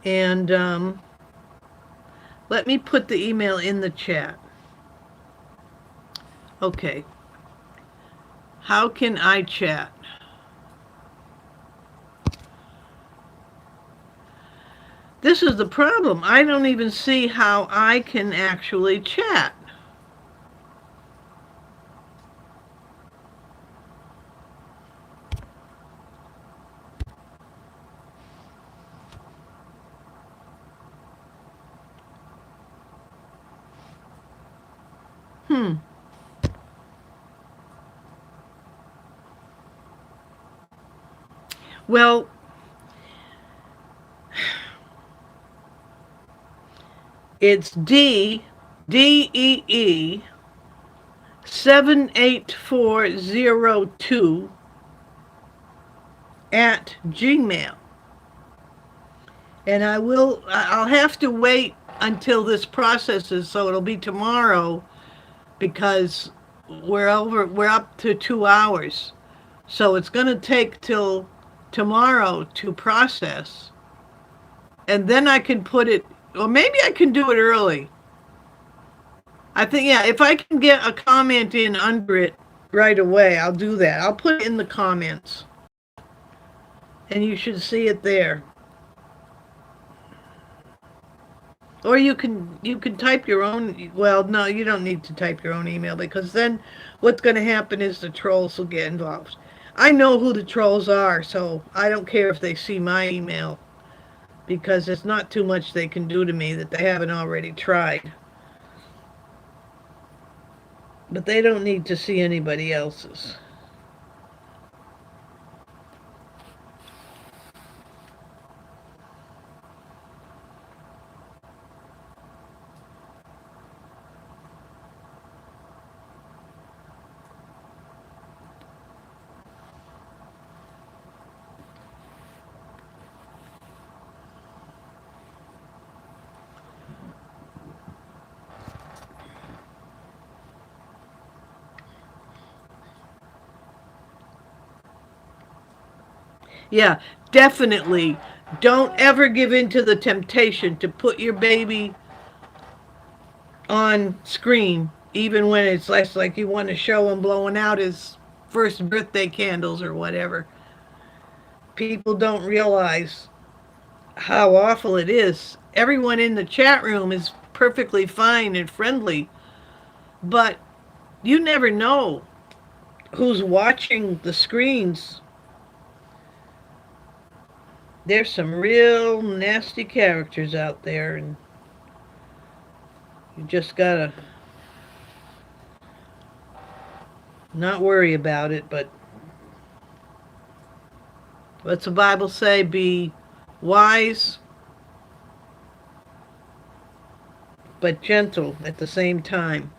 And let me put the email in the chat. Okay. How can I chat? This is the problem. I don't even see how I can actually chat. Hmm. Well, it's DEE 78402 at Gmail. And I'll have to wait until this processes, so it'll be tomorrow because we're up to 2 hours. So it's going to take till tomorrow to process. And then I can put it, or maybe I can do it early. I think, yeah, if I can get a comment in under it right away, I'll do that. I'll put it in the comments. And you should see it there. Or you can type your own. Well, no, you don't need to type your own email because then what's going to happen is the trolls will get involved. I know who the trolls are, so I don't care if they see my email because there's not too much they can do to me that they haven't already tried. But they don't need to see anybody else's. Yeah, definitely. Don't ever give in to the temptation to put your baby on screen, even when it's less like you want to show him blowing out his first birthday candles or whatever. People don't realize how awful it is. Everyone in the chat room is perfectly fine and friendly, but you never know who's watching the screens. There's some real nasty characters out there, and you just gotta not worry about it. But what's the Bible say? Be wise but gentle at the same time.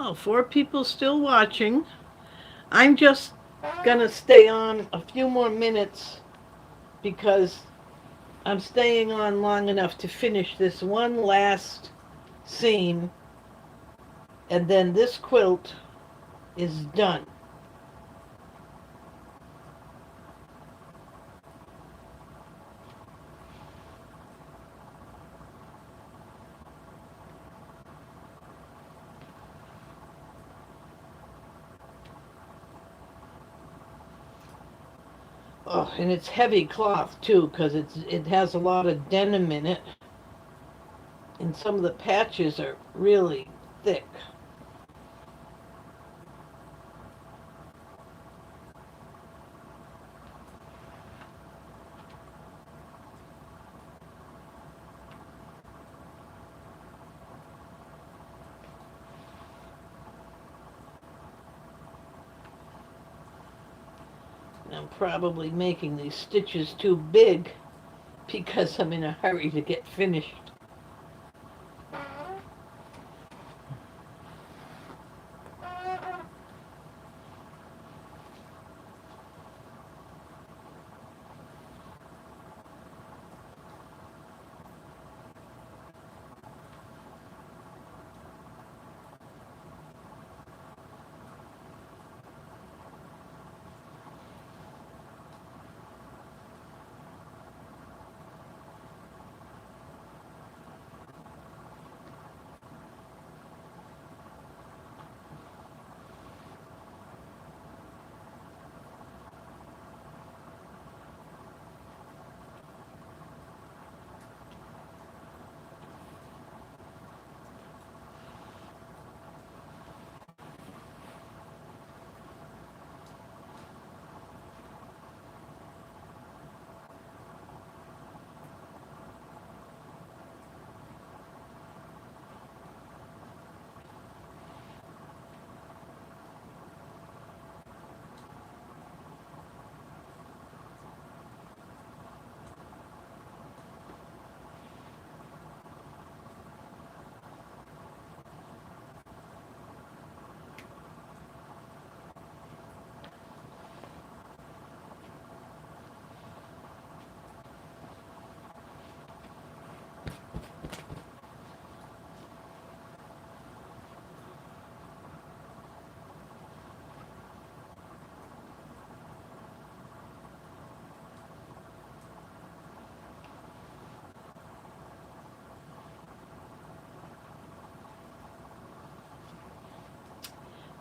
Oh, 4 people still watching. I'm just gonna stay on a few more minutes because I'm staying on long enough to finish this one last seam, and then this quilt is done. Oh, and it's heavy cloth too, because it has a lot of denim in it, and some of the patches are really thick. I'm probably making these stitches too big because I'm in a hurry to get finished.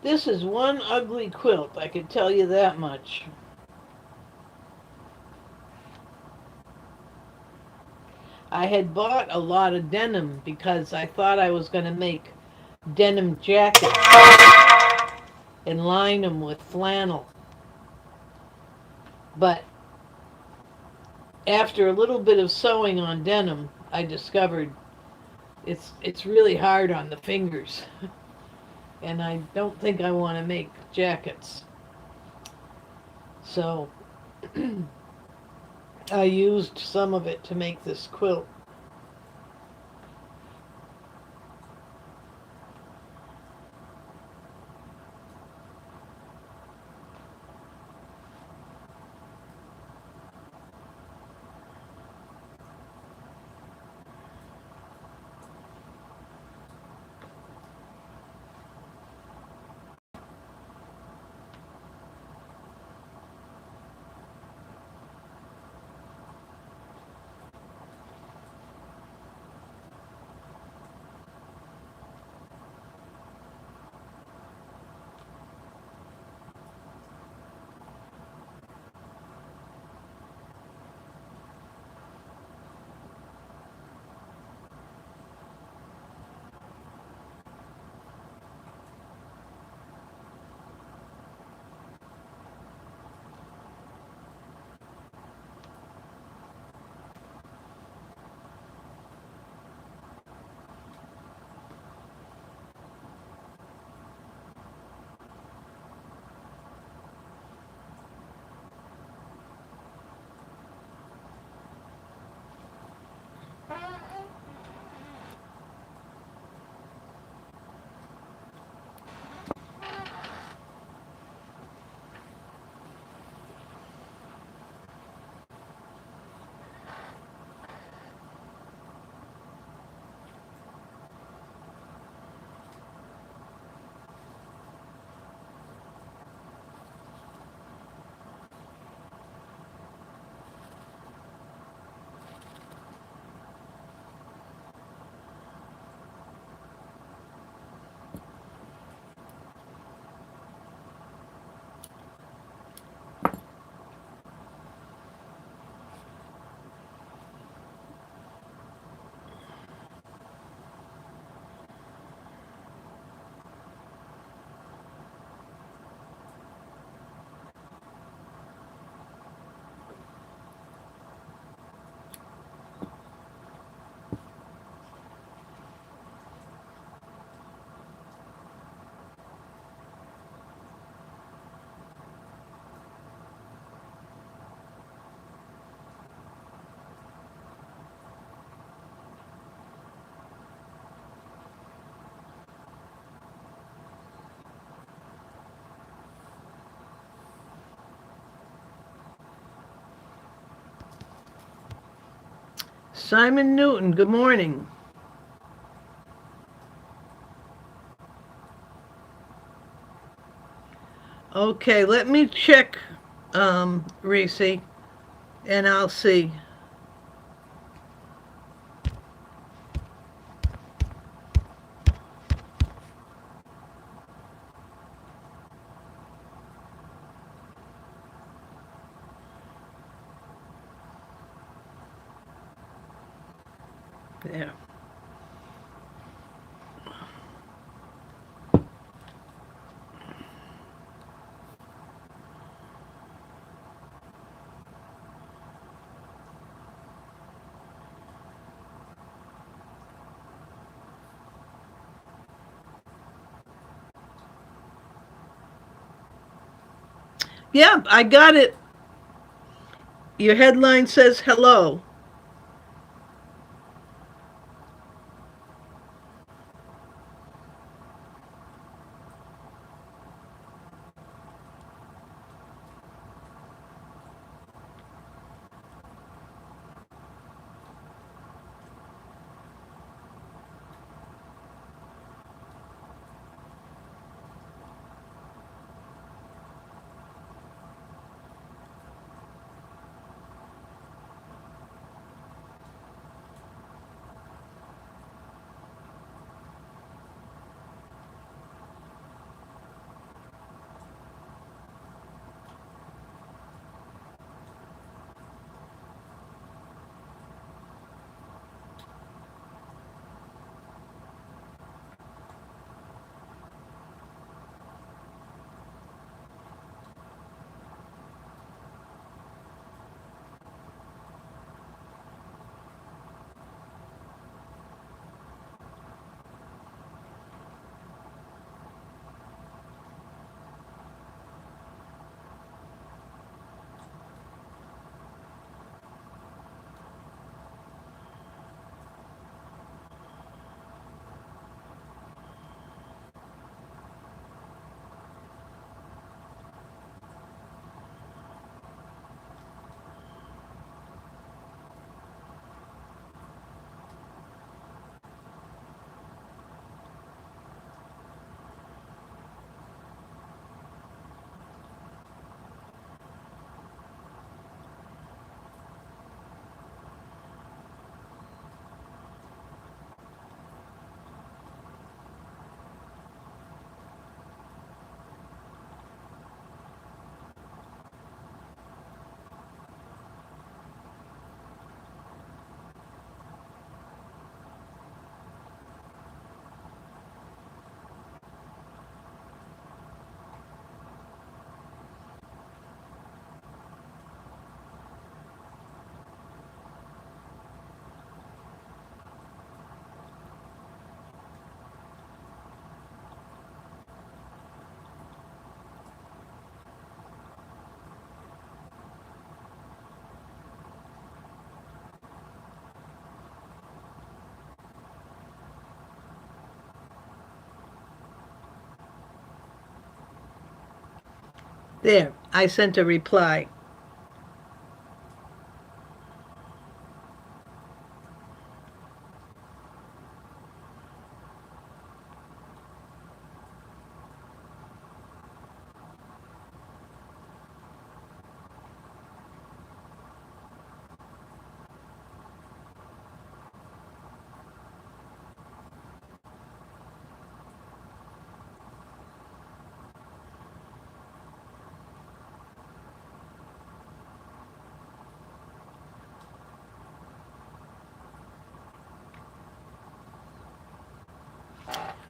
This is one ugly quilt, I can tell you that much. I had bought a lot of denim because I thought I was going to make denim jackets and line them with flannel. But after a little bit of sewing on denim, I discovered it's really hard on the fingers. And I don't think I want to make jackets. So I used some of it to make this quilt. Simon Newton, good morning. Okay, let me check, Reese, and I'll see. There. Yeah, I got it. Your headline says hello. There, I sent a reply.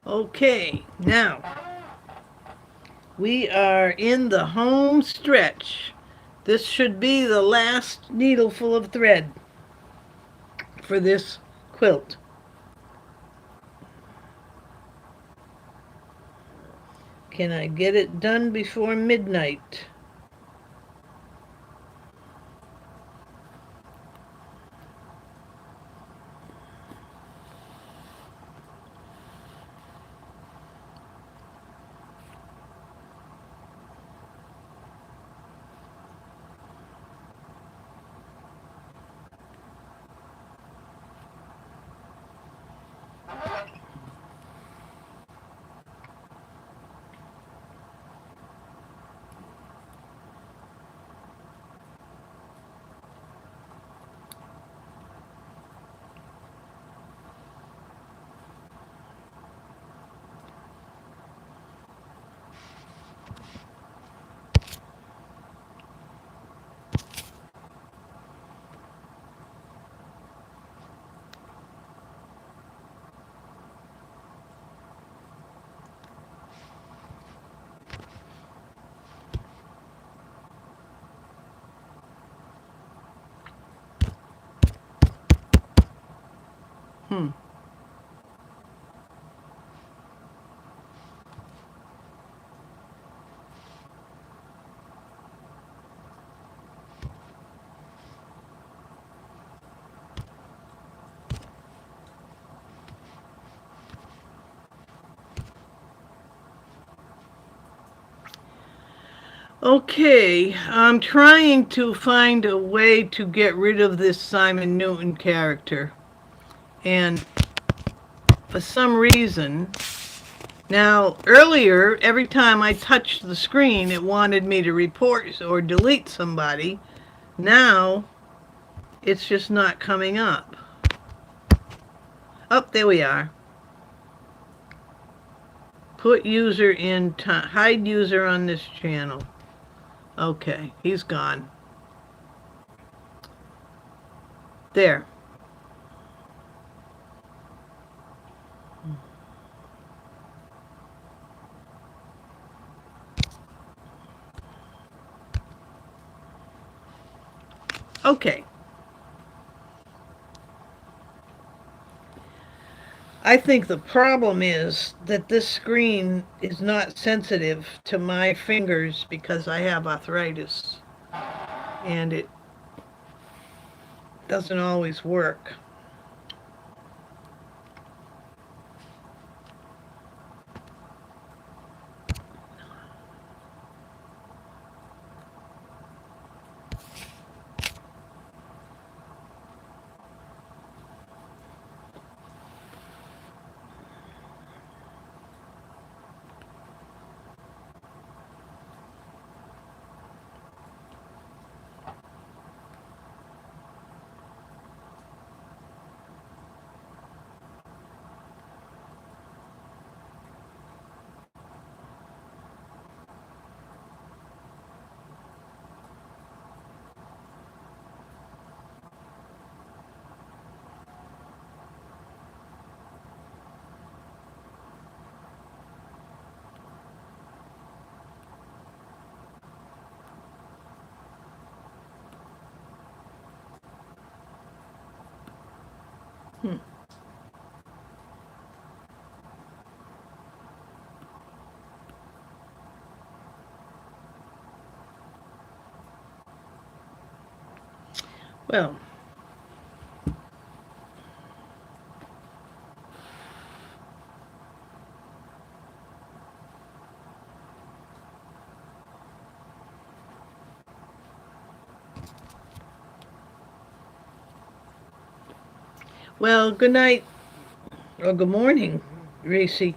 Okay, now we are in the home stretch. This should be the last needleful of thread for this quilt. Can I get it done before midnight? Hmm. Okay, I'm trying to find a way to get rid of this Simon Newton character. And for some reason, now earlier, every time I touched the screen, it wanted me to report or delete somebody. Now, it's just not coming up. Oh, there we are. Put user in time. Hide user on this channel. Okay, he's gone. There. Okay. I think the problem is that this screen is not sensitive to my fingers because I have arthritis. And it doesn't always work. Hmm. Well, good night or good morning, Racy.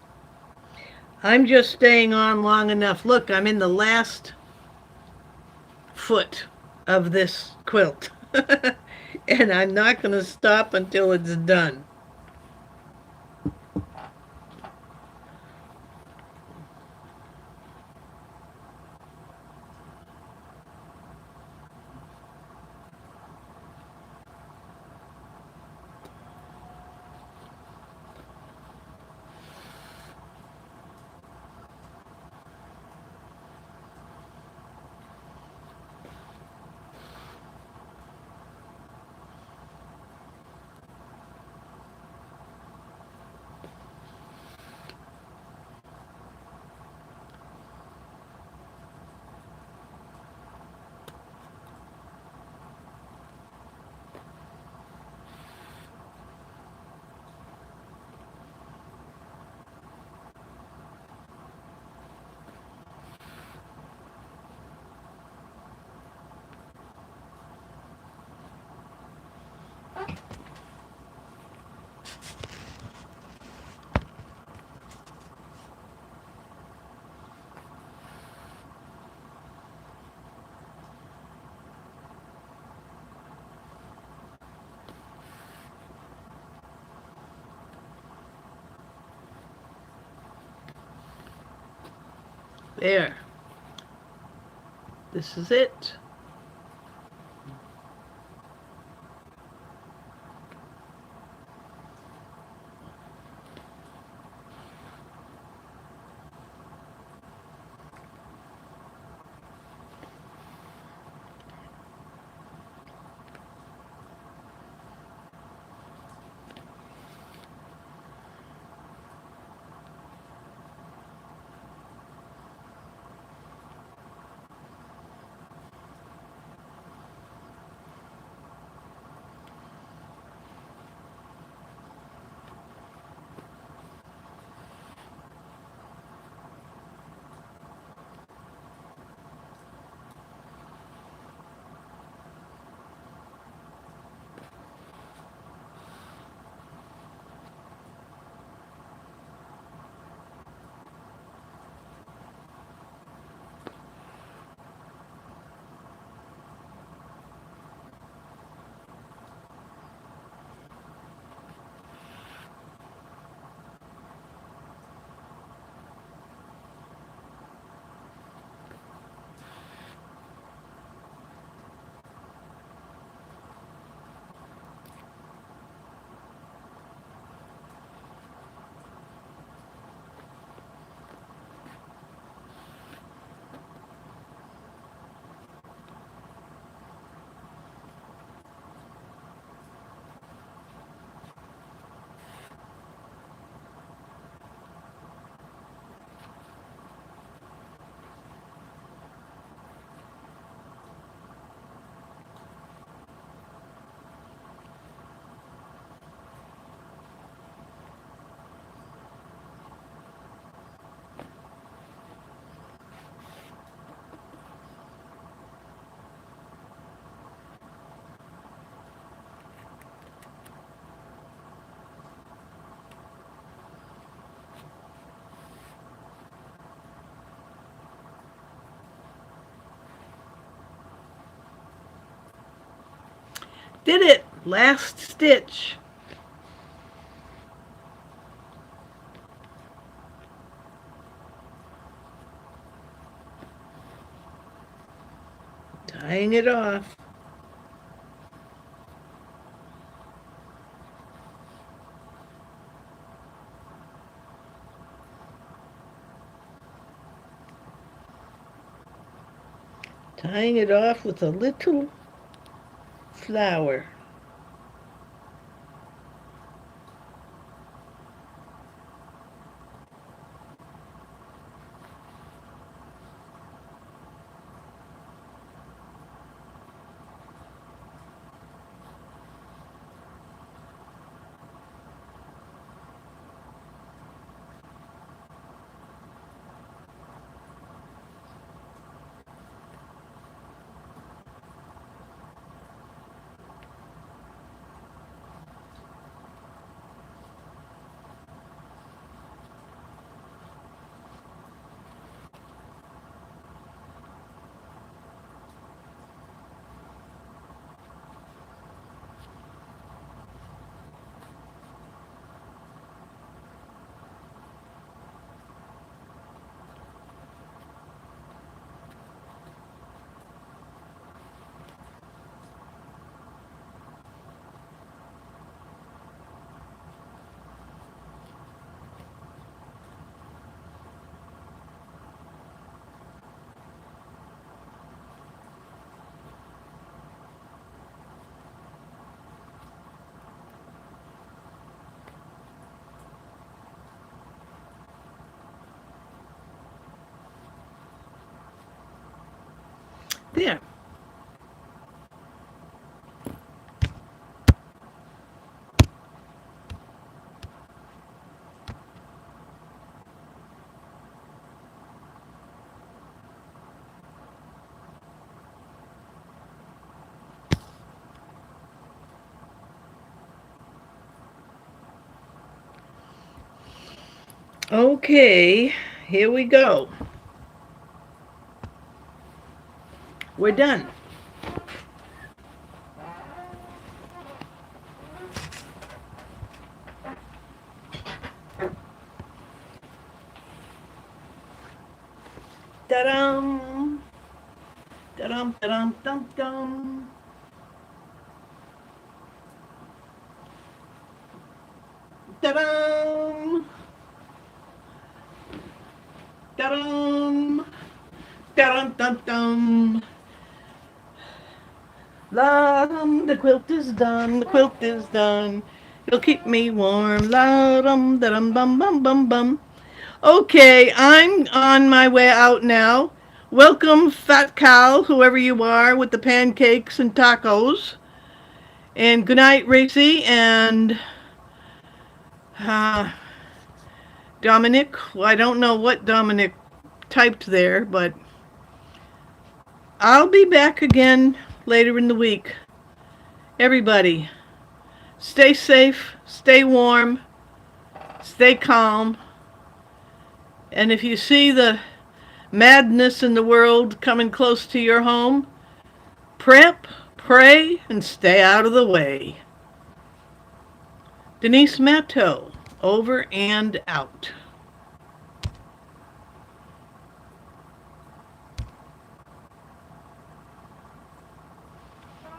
I'm just staying on long enough. Look, I'm in the last foot of this quilt. And I'm not going to stop until it's done. There. This is it. Did it! Last stitch. Tying it off. Tying it off with a little flower. There. Okay, here we go. We're done. Da-dum. Da-dum, da-dum, dum, dum. Da-dum. Da-dum. Da-dum, dum, dum. La-dum, the quilt is done, the quilt is done. It'll keep me warm. La-dum, da-dum, bum, bum, bum, bum. Okay, I'm on my way out now. Welcome, Fat Cow, whoever you are, with the pancakes and tacos. And good night, Racy and uh, Dominic. Well, I don't know what Dominic typed there, but I'll be back again later in the week. Everybody, stay safe, stay warm, stay calm. And if you see the madness in the world coming close to your home, prep, pray, and stay out of the way. Denise Matteau, over and out.